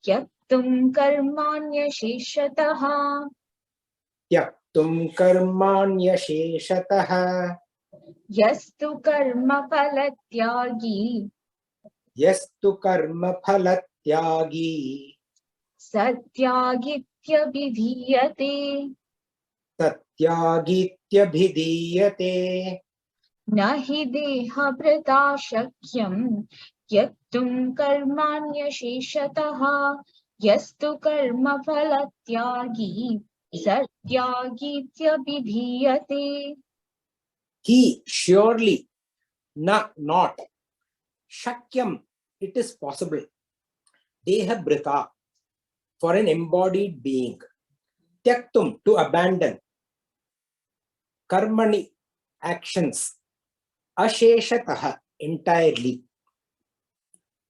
tyaktum karmanya sheshataha tyaktum karmanya sheshataha yastu karma phalatyagi yastu karma phalatyagi satyagitya vidhiyate satyagitya bhidiyate. nahi deha vrita shakyam tyaktum karmanya sheshataha yastu karma phalatyagi satyagitya vidhiyate. He surely, not shakyam, it is possible. Deha brita, for an embodied being. Tyaktum, to abandon. Karmani, actions. Asheshataha, entirely.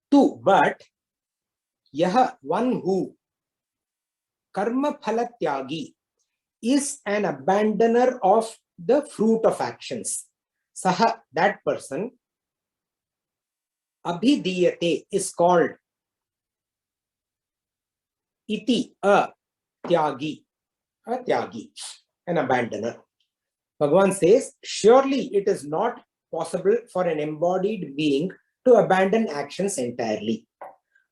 Tu, but yaha, one who. Karma phalatyagi, is an abandoner of the fruit of actions. Saha, that person. Abhidiyate is called iti, a tyagi, an abandoner. Bhagavan says, surely it is not possible for an embodied being to abandon actions entirely.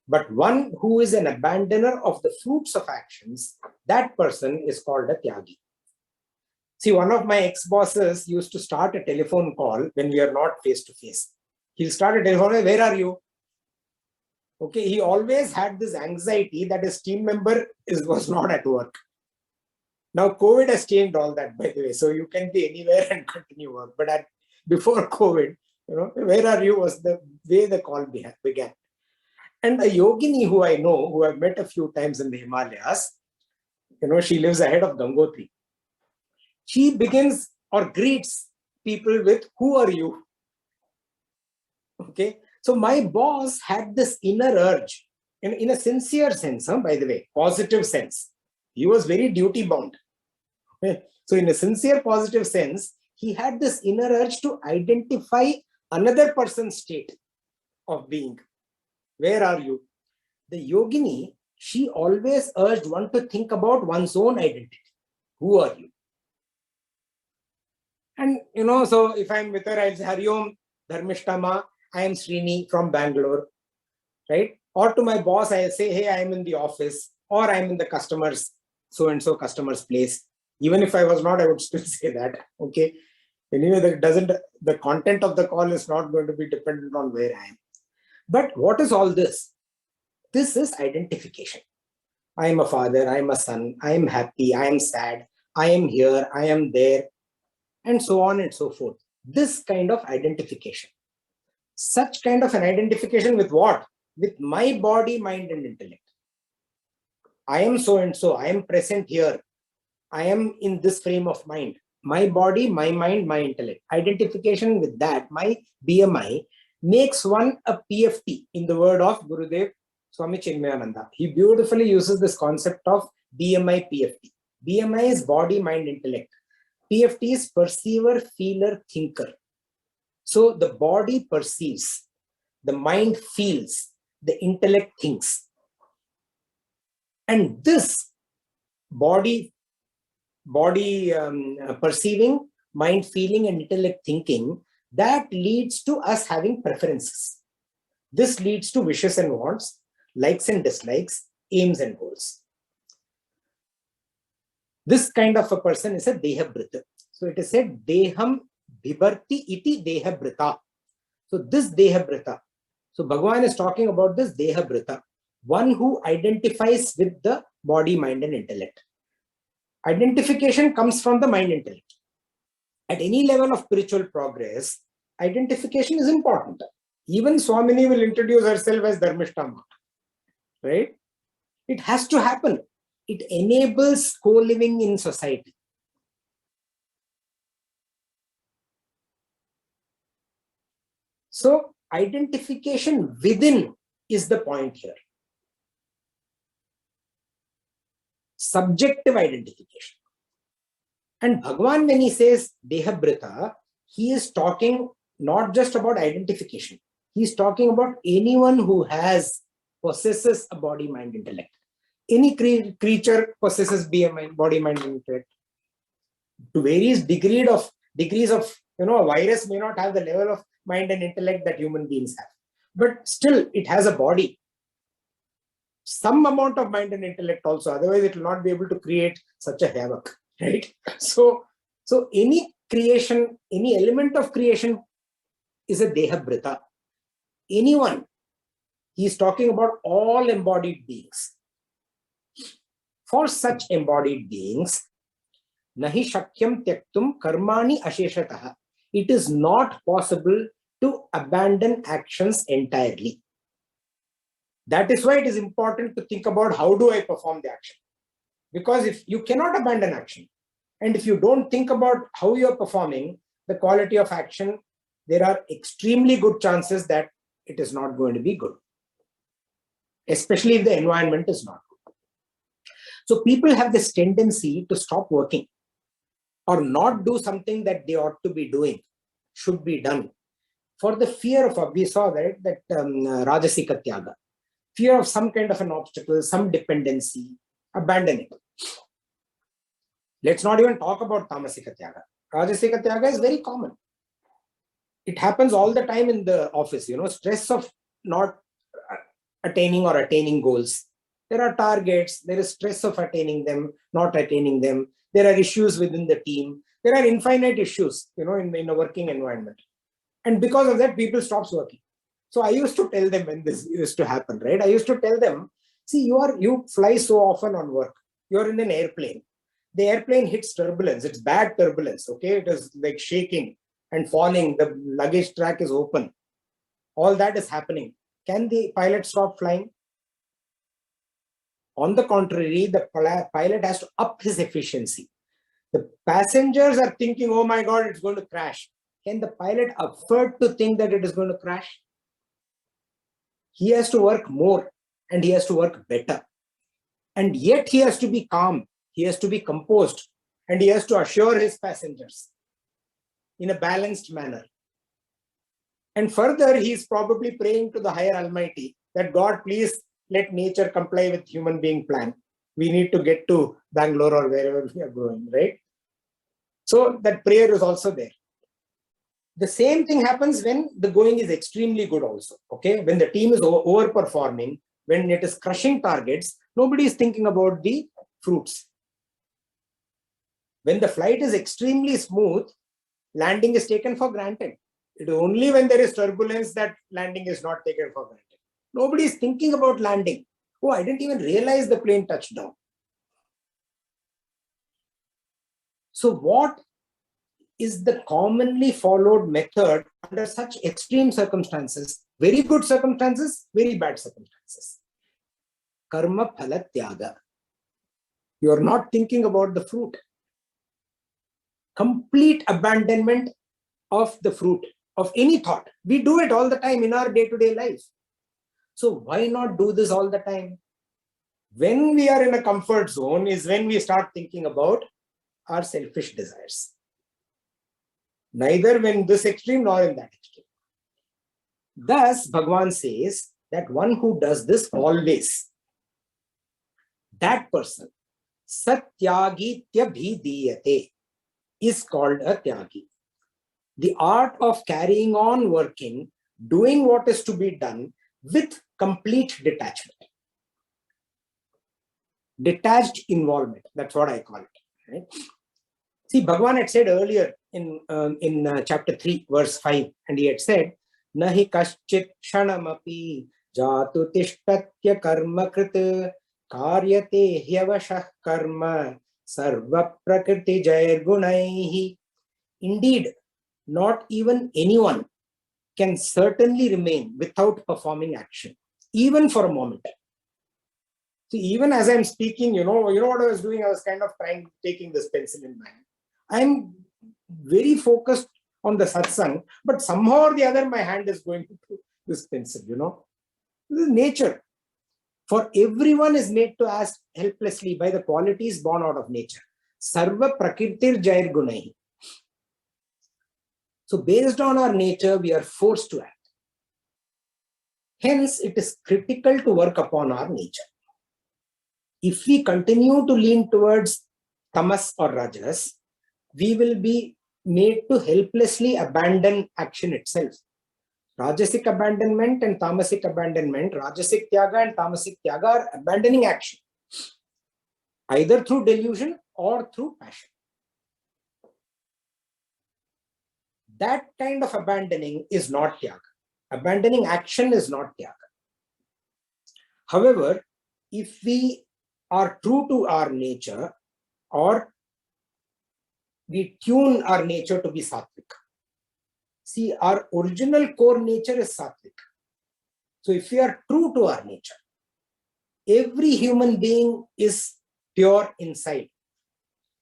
But one who is an abandoner of the fruits of actions, that person is called a tyagi. See, one of my ex-bosses used to start a telephone call when we are not face-to-face. He'll start a telephone, where are you? Okay, he always had this anxiety that his team member was not at work. Now, COVID has changed all that, by the way. So you can be anywhere and continue work. But before COVID, Where are you was the way the call began. And a yogini who I know, who I've met a few times in the Himalayas, she lives ahead of Gangotri. She begins or greets people with, "Who are you?" Okay. So my boss had this inner urge, in a sincere sense, by the way, positive sense. He was very duty bound. Okay. So in a sincere positive sense, he had this inner urge to identify another person's state of being. Where are you? The yogini, she always urged one to think about one's own identity. Who are you? And so if I'm with her, I'll say, "Hari Om Dharmishtama, I am Srini from Bangalore," right? Or to my boss, I'll say, "Hey, I'm in the office," or "I'm in the customer's, so-and-so customer's place." Even if I was not, I would still say that. Okay. Anyway, the content of the call is not going to be dependent on where I am. But what is all this? This is identification. I am a father, I am a son, I am happy, I am sad, I am here, I am there, and so on and so forth. This kind of identification. Such kind of an identification with what? With my body, mind, and intellect. I am so and so, I am present here, I am in this frame of mind. My body, my mind, my intellect. Identification with that, my BMI, makes one a PFT in the word of Gurudev Swami Chinmayananda. He beautifully uses this concept of BMI PFT. BMI is body, mind, intellect. PFT is perceiver, feeler, thinker. So the body perceives, the mind feels, the intellect thinks. And this body perceiving, mind feeling, and intellect thinking, that leads to us having preferences. This leads to wishes and wants, likes and dislikes, aims and goals. This kind of a person is a Dehabhrita. So it is said, Deham Bhibarti iti Dehabhrita. So this Dehabhrita. So Bhagavan is talking about this Dehabhrita, one who identifies with the body, mind, and intellect. Identification comes from the mind intellect. At any level of spiritual progress, identification is important. Even Swamini will introduce herself as Dharmishtama, right? It has to happen. It enables co-living in society. So identification within is the point here. Subjective identification. And Bhagavan, when he says Dehabhrita, he is talking not just about identification. He is talking about anyone who possesses a body, mind, intellect. Any creature possesses body, mind, and intellect. To various degrees of, a virus may not have the level of mind and intellect that human beings have. But still, it has a body. Some amount of mind and intellect also, otherwise it will not be able to create such a havoc, right? So any creation, any element of creation is a Dehabhrita. Anyone, he is talking about all embodied beings. For such embodied beings, nahi shakyam tyaktum karmani asheshataha. It is not possible to abandon actions entirely. That is why it is important to think about how do I perform the action. Because if you cannot abandon action, and if you don't think about how you are performing the quality of action, there are extremely good chances that it is not going to be good, especially if the environment is not good. So people have this tendency to stop working or not do something that they ought to be doing, should be done, for the fear of, we saw that Rajasika Tyaga, fear of some kind of an obstacle, some dependency, abandon it. Let's not even talk about Tamasika Tyaga. Rajasika Tyaga is very common. It happens all the time in the office, stress of not attaining or attaining goals. There are targets, there is stress of attaining them, not attaining them. There are issues within the team. There are infinite issues, in a working environment. And because of that, people stop working. So I used to tell them when this used to happen, right? I used to tell them, see, you fly so often on work. You're in an airplane. The airplane hits turbulence. It's bad turbulence, okay? It is like shaking. and falling, the luggage track is open, all that is happening. Can the pilot stop flying? On the contrary, the pilot has to up his efficiency. The passengers are thinking, oh my God, it's going to crash. Can the pilot afford to think that it is going to crash? He has to work more and he has to work better. And yet he has to be calm, he has to be composed, and he has to assure his passengers in a balanced manner. And further, he is probably praying to the higher Almighty that God, please let nature comply with human being plan. We need to get to Bangalore or wherever we are going, right? So that prayer is also there. The same thing happens when the going is extremely good also. Okay, when the team is overperforming, when it is crushing targets, nobody is thinking about the fruits. When the flight is extremely smooth, landing is taken for granted. It is only when there is turbulence that landing is not taken for granted. Nobody is thinking about landing. Oh, I didn't even realize the plane touched down. So what is the commonly followed method under such extreme circumstances? Very good circumstances, very bad circumstances. Karma phala tyaga. You are not thinking about the fruit. Complete abandonment of the fruit, of any thought. We do it all the time in our day-to-day life. So why not do this all the time? When we are in a comfort zone is when we start thinking about our selfish desires. Neither when this extreme nor in that extreme. Thus, Bhagavan says that one who does this always, that person, satyagitya bhidiyate, is called a tyagi. The art of carrying on working, doing what is to be done with complete detachment. Detached involvement, that's what I call it. Right? See, Bhagavan had said earlier in chapter 3, verse 5, and he had said, Nahi kaschit kshanamapi jatu tishtatya karma krit karyate hyavashah karma sarva prakriti jair gunaihi. Indeed, not even anyone can certainly remain without performing action, even for a moment. See, even as I'm speaking, you know what I was doing? I was kind of taking this pencil in my hand. I'm very focused on the satsang, but somehow or the other, my hand is going to this pencil, This is nature. For everyone is made to act helplessly by the qualities born out of nature. Sarva prakritir jair gunai. So based on our nature, we are forced to act. Hence, it is critical to work upon our nature. If we continue to lean towards tamas or rajas, we will be made to helplessly abandon action itself. Rajasic abandonment and tamasic abandonment, Rajasic tyaga and tamasic tyaga are abandoning action, either through delusion or through passion. That kind of abandoning is not tyaga. Abandoning action is not tyaga. However, if we are true to our nature, or we tune our nature to be sattvic. See, our original core nature is sattvic. So if we are true to our nature, every human being is pure inside.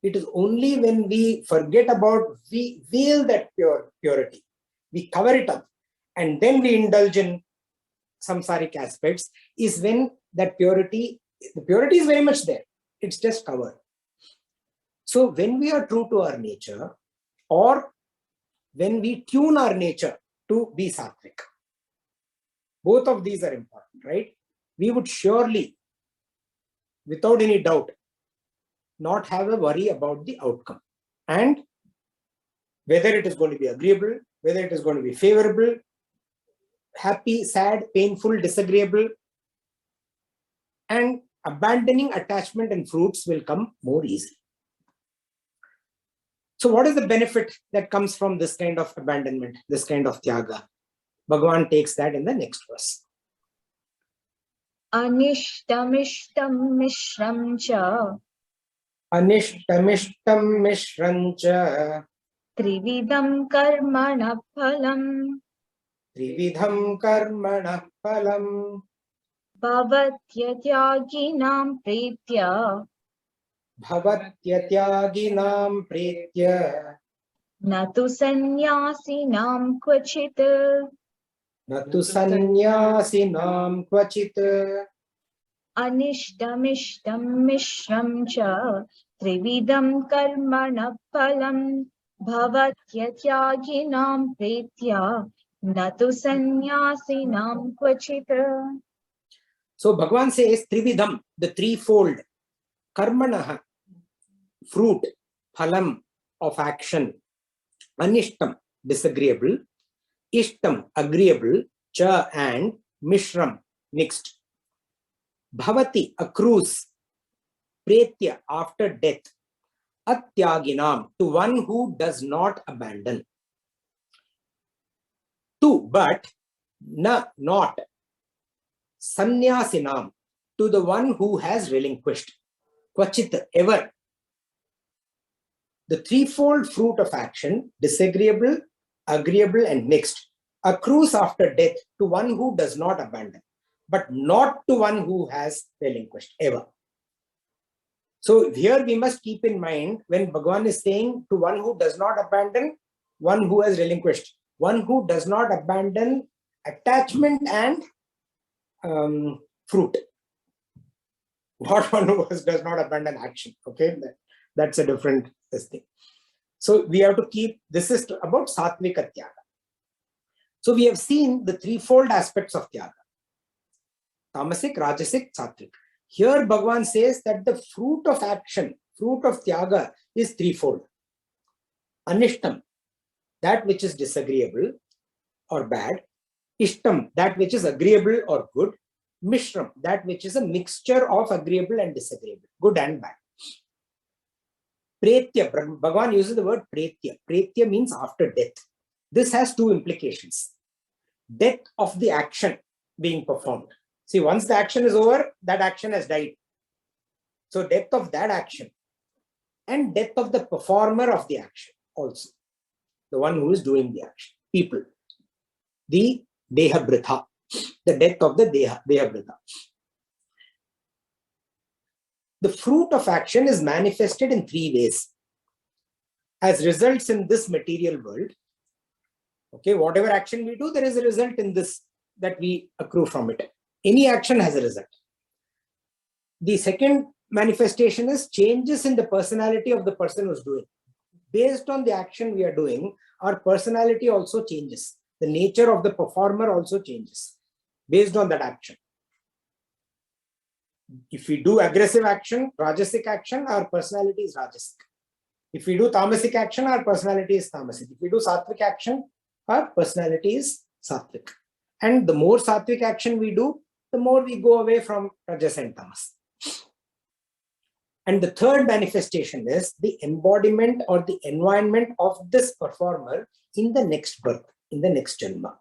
It is only when we forget about, we veil that purity, we cover it up, and then we indulge in samsaric aspects, is when that the purity is very much there. It's just covered. So when we are true to our nature, or when we tune our nature to be sattvic, both of these are important, right? We would surely, without any doubt, not have a worry about the outcome, and whether it is going to be agreeable, whether it is going to be favorable, happy, sad, painful, disagreeable, and abandoning attachment and fruits will come more easily. So what is the benefit that comes from this kind of abandonment, this kind of tyaga? Bhagavan takes that in the next verse. Anishtamishtam mishram cha. Anishtamishtam mishram cha Trividam karmana phalam Trividham karmana phalam bhavatyajaginam pritya bhavatyajaginam pretya natu sannyasinam kvachit. natu sannyasinam kvachit Anishtamishtam mishram cha trividam karmana phalam bhavatyajaginam pritya natu sannyasinam kvachit. So Bhagavan says Trividham, the threefold, karmanaha, fruit, phalam, of action, anishtam, disagreeable, ishtam, agreeable, cha, and mishram, mixed. Bhavati, accrues, pretya, after death, atyaginam, to one who does not abandon. Two, but, na, not, sannyasinam, to the one who has relinquished. Kvachit, ever. The threefold fruit of action, disagreeable, agreeable, and mixed, accrues after death to one who does not abandon, but not to one who has relinquished, ever. So here we must keep in mind, when Bhagavan is saying to one who does not abandon, one who has relinquished, one who does not abandon attachment and fruit, not one who does not abandon action. Okay, that's a different thing. So we have to keep, this is about Sattvika Tyaga. So we have seen the threefold aspects of Tyaga: Tamasic, Rajasic, Sattvic. Here Bhagavan says that the fruit of action, fruit of Tyaga, is threefold. Anishtam, that which is disagreeable or bad. Ishtam, that which is agreeable or good. Mishram, that which is a mixture of agreeable and disagreeable, good and bad. Pretya, Bhagavan uses the word pretya. Pretya means after death. This has two implications. Death of the action being performed. See, once the action is over, that action has died. So death of that action and death of the performer of the action also. The one who is doing the action. People. The Deha Britha. The death of the Deha Britha. The fruit of action is manifested in three ways. As results in this material world. Okay, whatever action we do, there is a result in this that we accrue from it. Any action has a result. The second manifestation is changes in the personality of the person who's doing. Based on the action we are doing, our personality also changes. The nature of the performer also changes based on that action. If we do aggressive action, Rajasic action, our personality is Rajasic. If we do Tamasic action, our personality is Tamasic. If we do Sattvic action, our personality is Sattvic. And the more Sattvic action we do, the more we go away from Rajas and Tamas. And the third manifestation is the embodiment or the environment of this performer in the next birth, in the next Janma.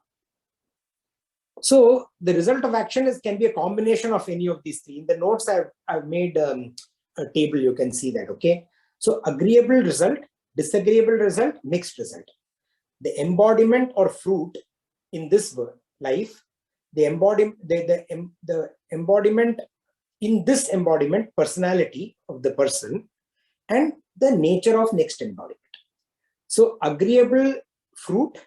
So the result of action can be a combination of any of these three. In the notes, I've made a table, you can see that, okay? So agreeable result, disagreeable result, mixed result. The embodiment or fruit in this life, the embodiment in this embodiment, personality of the person, and the nature of next embodiment. So agreeable fruit,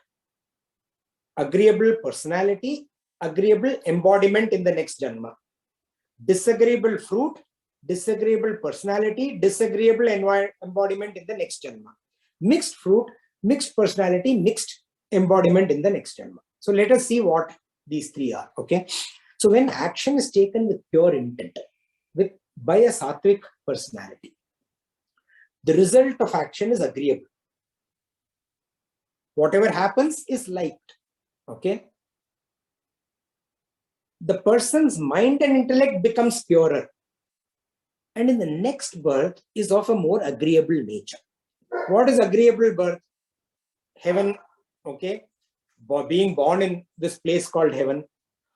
agreeable personality, agreeable embodiment in the next Janma. Disagreeable fruit, disagreeable personality, disagreeable embodiment in the next Janma. Mixed fruit, mixed personality, mixed embodiment in the next Janma. So let us see what these three are, okay? So when action is taken with pure intent, by a Sattvic personality, the result of action is agreeable. Whatever happens is liked, okay? The person's mind and intellect becomes purer. And in the next birth is of a more agreeable nature. What is agreeable birth? Heaven, okay? Being born in this place called heaven,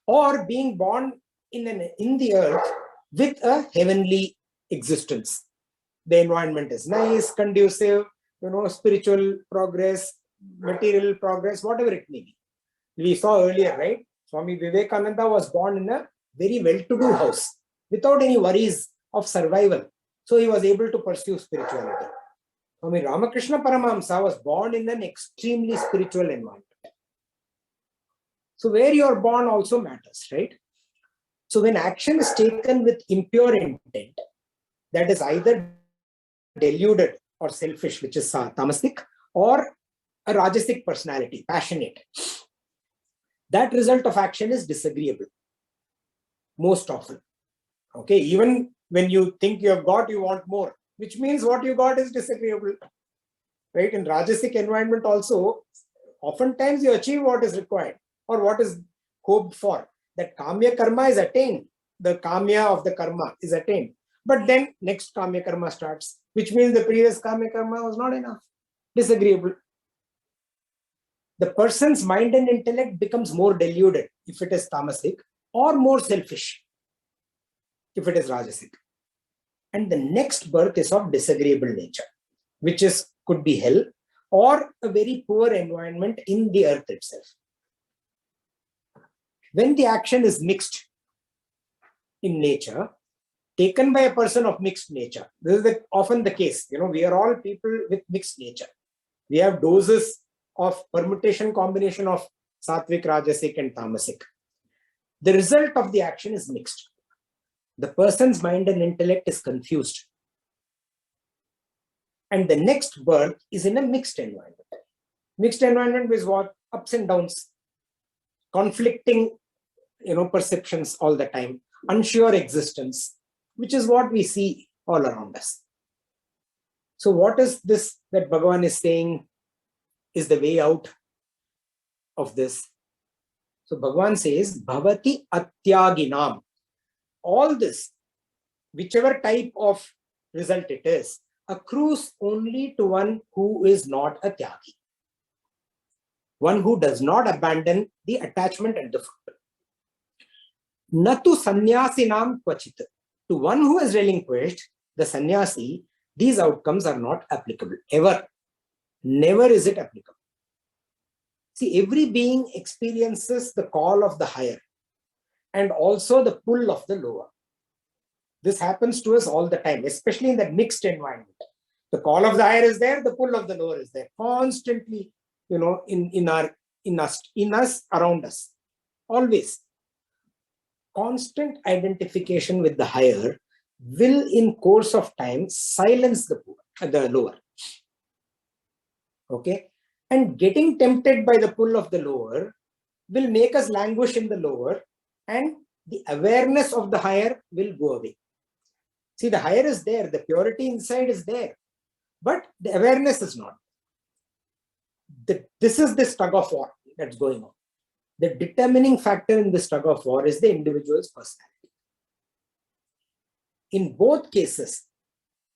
or being born in the earth with a heavenly existence. The environment is nice, conducive, spiritual progress, material progress, whatever it may be. We saw earlier, right? Swami Vivekananda was born in a very well-to-do house without any worries of survival. So he was able to pursue spirituality. Swami Ramakrishna Paramahamsa was born in an extremely spiritual environment. So where you are born also matters, right? So when action is taken with impure intent, that is either deluded or selfish, which is tamasic, or a rajasic personality, passionate, that result of action is disagreeable most often. Okay, even when you think you have got, you want more, which means what you got is disagreeable, right? In rajasic environment also, oftentimes you achieve what is required or what is hoped for. That kamya karma is attained, the kamya of the karma is attained, but then next kamya karma starts, which means the previous kamya karma was not enough, disagreeable. The person's mind and intellect becomes more deluded if it is tamasic, or more selfish if it is rajasic. And the next birth is of disagreeable nature, which could be hell or a very poor environment in the earth itself. When the action is mixed in nature, taken by a person of mixed nature, this is often the case. We are all people with mixed nature. We have doses of permutation combination of sattvic, rajasic, and tamasic. The result of the action is mixed. The person's mind and intellect is confused. And the next birth is in a mixed environment. Mixed environment is what? Ups and downs, conflicting perceptions all the time, unsure existence, which is what we see all around us. So what is this that Bhagavan is saying is the way out of this? So Bhagavan says, Bhavati Atyaginam. All this, whichever type of result it is, accrues only to one who is not a tyagi. One who does not abandon the attachment at the fruit. Natu sannyasinam kvachit. To one who has relinquished, the sannyasi, these outcomes are not applicable. Ever. Never is it applicable. See, every being experiences the call of the higher and also the pull of the lower. This happens to us all the time, especially in that mixed environment. The call of the higher is there, the pull of the lower is there. Constantly, in us, around us. Always. Constant identification with the higher will, in course of time, silence the lower. Okay? And getting tempted by the pull of the lower will make us languish in the lower, and the awareness of the higher will go away. See, the higher is there, the purity inside is there, but the awareness is not. This is this tug of war that's going on. The determining factor in this tug of war is the individual's personality. In both cases,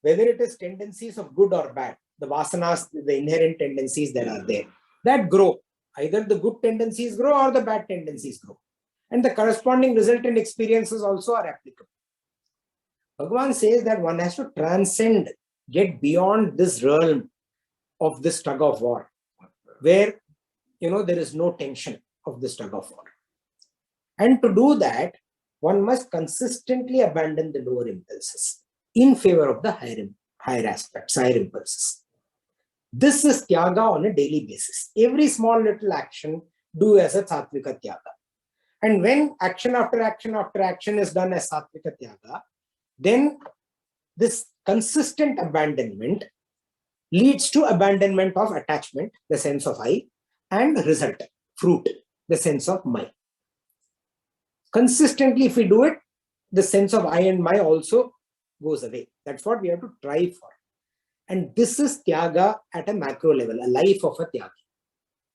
whether it is tendencies of good or bad, the vasanas, the inherent tendencies that are there, that grow. Either the good tendencies grow or the bad tendencies grow. And the corresponding resultant experiences also are applicable. Bhagavan says that one has to transcend, get beyond this realm of this tug of war, where there is no tension of this tug of war. And to do that, one must consistently abandon the lower impulses in favor of the higher aspects, higher impulses. This is tyaga on a daily basis. Every small little action, do as a sattvika tyaga. And when action after action after action is done as sattvika tyaga, then this consistent abandonment leads to abandonment of attachment, the sense of I, and result, fruit, the sense of my. Consistently, if we do it, the sense of I and my also goes away. That's what we have to try for. And this is tyaga at a macro level, a life of a tyagi,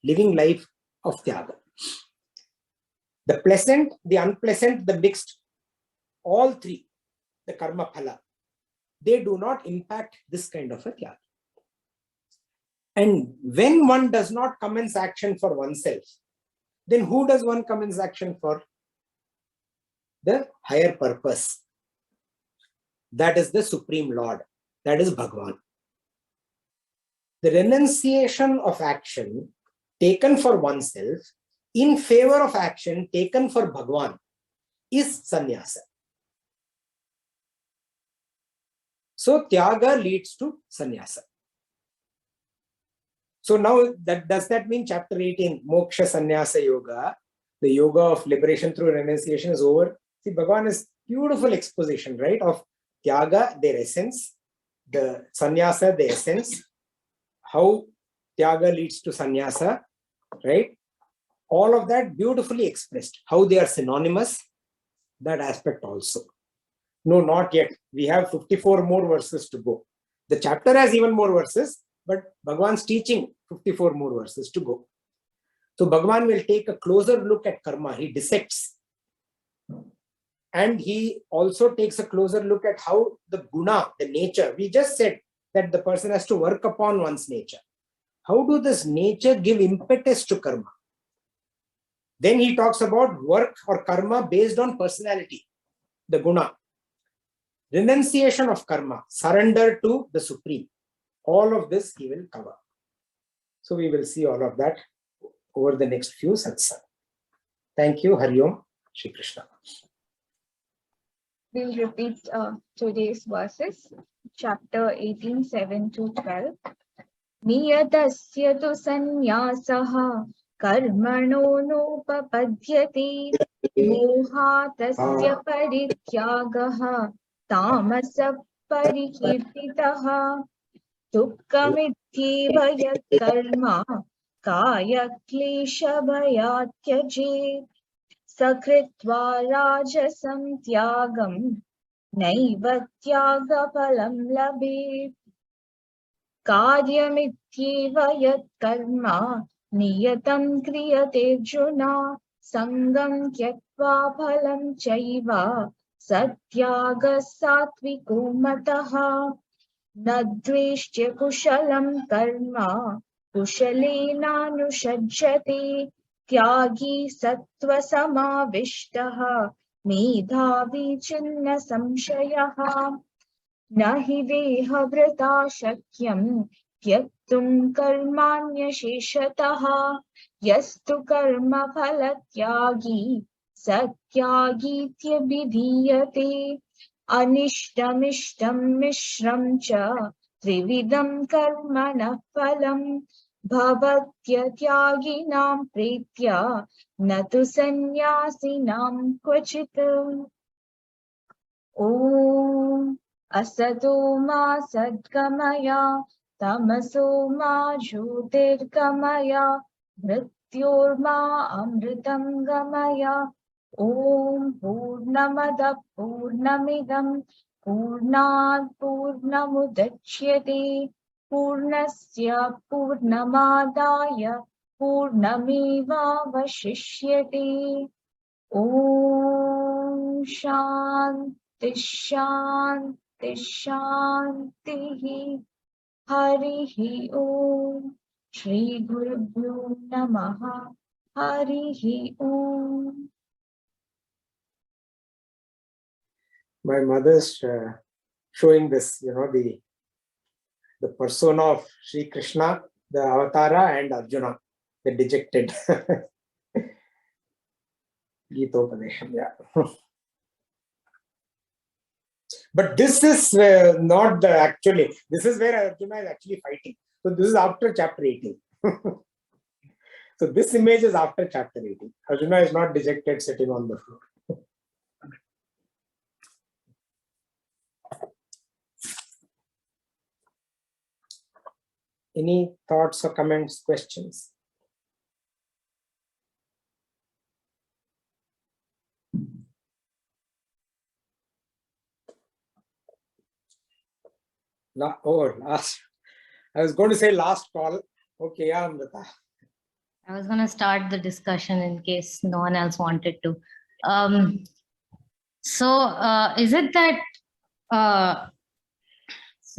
living life of tyaga. The pleasant, the unpleasant, the mixed, all three, the karma phala, they do not impact this kind of a tyaga. And when one does not commence action for oneself, then who does one commence action for? The higher purpose. That is the Supreme Lord. That is Bhagavan. the renunciation of action taken for oneself in favor of action taken for Bhagwan is sannyasa. So tyaga leads to sannyasa. So now does that mean chapter 18, Moksha Sannyaasa Yoga, the yoga of liberation through renunciation, is over? See, Bhagavan is beautiful exposition, right, of tyaga, their essence, the sannyasa, the essence, how tyaga leads to sannyasa, right? All of that beautifully expressed. How they are synonymous, that aspect also. No, not yet. We have 54 more verses to go. The chapter has even more verses, but Bhagavan's teaching 54 more verses to go. So Bhagavan will take a closer look at karma. He dissects. And he also takes a closer look at how the guna, the nature, we just said that the person has to work upon one's nature. How do this nature give impetus to karma? Then he talks about work or karma based on personality, the guna. Renunciation of karma, surrender to the Supreme. All of this he will cover. So we will see all of that over the next few satsang. Thank you. Hari Om, Shri Krishna. We'll repeat today's verses. Chapter 18, 7 to 12. Niyatasya tu sannyasaha karmano nopapadyate mohatasya parityagaha tamasa parikirtitaha dukkhamithyeva yat karma kaya klesha bhayat tyajet sakritva rajasam tyagam naiva tyaga phalam labhet कार्यमित्येव यत् कर्म नियतं क्रियते अर्जुन सङ्गं त्यक्त्वा फलं चैव सत्यागः सात्विको मतः न द्वेष्ट्य कुशलं कर्म कुशलेनानुषज्यते त्यागी सत्त्वसमाविष्टः मेधावी छिन्न संशयः न हि देहभृता शक्यं त्यक्तुं कर्माण्यशेषतः यस्तु कर्मफलत्यागी स त्यागीत्यभिधीयते अनिष्टमिष्टं मिश्रं च त्रिविधं कर्मणः फलं भवत्यत्यागिनां प्रीत्य न तु सन्न्यासिनां क्वचित्। ॐ असतो मा सद्गमय तमसो मा ज्योतिर्गमय मृत्योर्मा अमृतं गमय। ॐ पूर्णमदः पूर्णमिदं पूर्णात् पूर्णमुदच्यते पूर्णस्य पूर्णमादाय पूर्णमेवावशिष्यते। ॐ शान्ति शान्ति शान्तिः। हरिः ॐ श्री गुरुभ्यो नमः। हरिः ॐ। My mother's showing this, the persona of Sri Krishna, the avatara, and Arjuna, the dejected. Gitopadesham, yeah. But this is not the actually, this is where Arjuna is actually fighting. So this is after chapter 18. So this image is after chapter 18. Arjuna is not dejected sitting on the floor. Any thoughts or comments, questions? Last. I was going to say last call. Okay, yeah, Amrita. I was going to start the discussion in case no one else wanted to. Is it that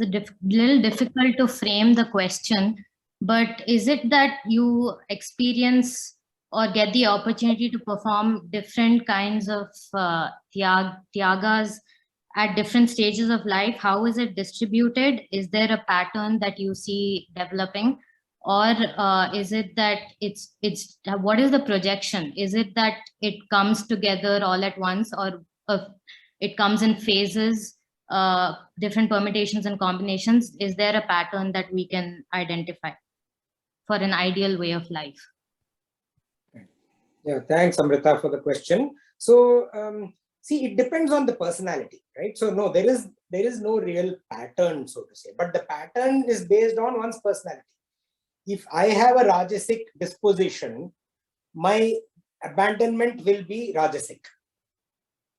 it's a little difficult to frame the question, but is it that you experience or get the opportunity to perform different kinds of tyagas at different stages of life, how is it distributed? Is there a pattern that you see developing? Or is it that it's what is the projection? Is it that it comes together all at once, or it comes in phases, different permutations and combinations? Is there a pattern that we can identify for an ideal way of life? Yeah, thanks, Amrita, for the question. So, see, it depends on the personality, right? So, no, there is no real pattern, so to say, but the pattern is based on one's personality. If I have a Rajasic disposition, my abandonment will be Rajasic,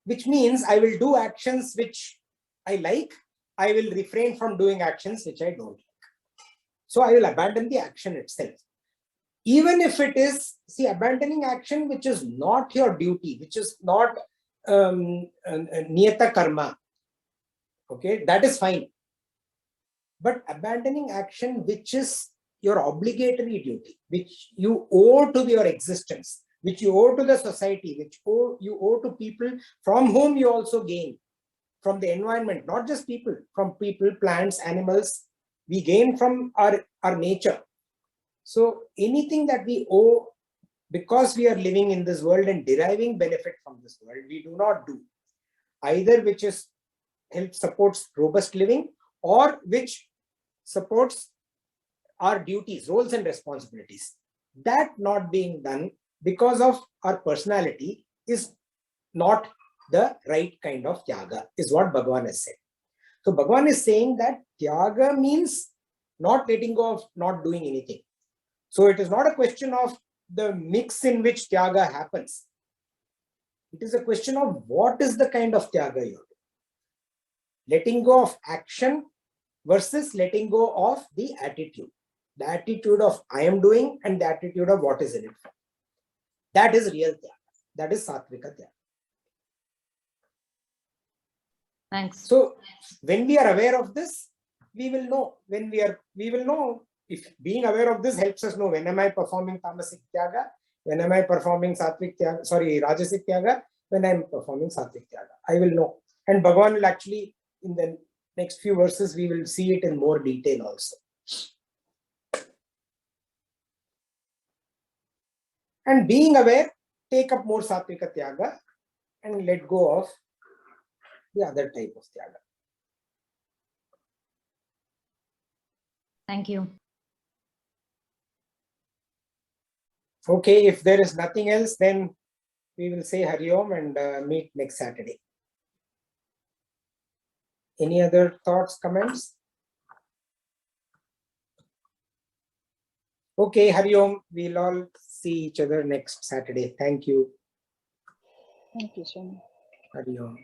which means I will do actions which I like. I will refrain from doing actions which I don't like. So I will abandon the action itself. Even if it is, see, abandoning action which is not your duty, which is not niyata karma, okay, that is fine. But abandoning action which is your obligatory duty, which you owe to your existence, which you owe to the society, which you owe to people from whom you also gain, from the environment, not just people, from people, plants, animals, we gain from our nature. So anything that we owe because we are living in this world and deriving benefit from this world, we do not do. Either which is supports robust living, or which supports our duties, roles and responsibilities. That not being done because of our personality is not the right kind of tyaga, is what Bhagavan has said. So Bhagavan is saying that tyaga means not letting go of not doing anything. So it is not a question of the mix in which tyaga happens. It is a question of what is the kind of tyaga you are doing. Letting go of action versus letting go of the attitude. The attitude of I am doing and the attitude of what is in it for. That is real tyaga. That is sattvika tyaga. Thanks. So when we are aware of this, we will know. We will know if being aware of this helps us know when am I performing tamasic tyaga, when am I performing sattvic tyaga, rajasic tyaga, when I am performing sattvic tyaga. I will know. And Bhagavan will actually, in the next few verses, we will see it in more detail also. And being aware, take up more sattvika tyaga and let go of the other type of tyaga. Thank you. Okay, if there is nothing else, then we will say Hari Om and meet next Saturday. Any other thoughts, comments? Okay, Hari Om. We'll all see each other next Saturday. Thank you. Thank you, Swami. Hari Om.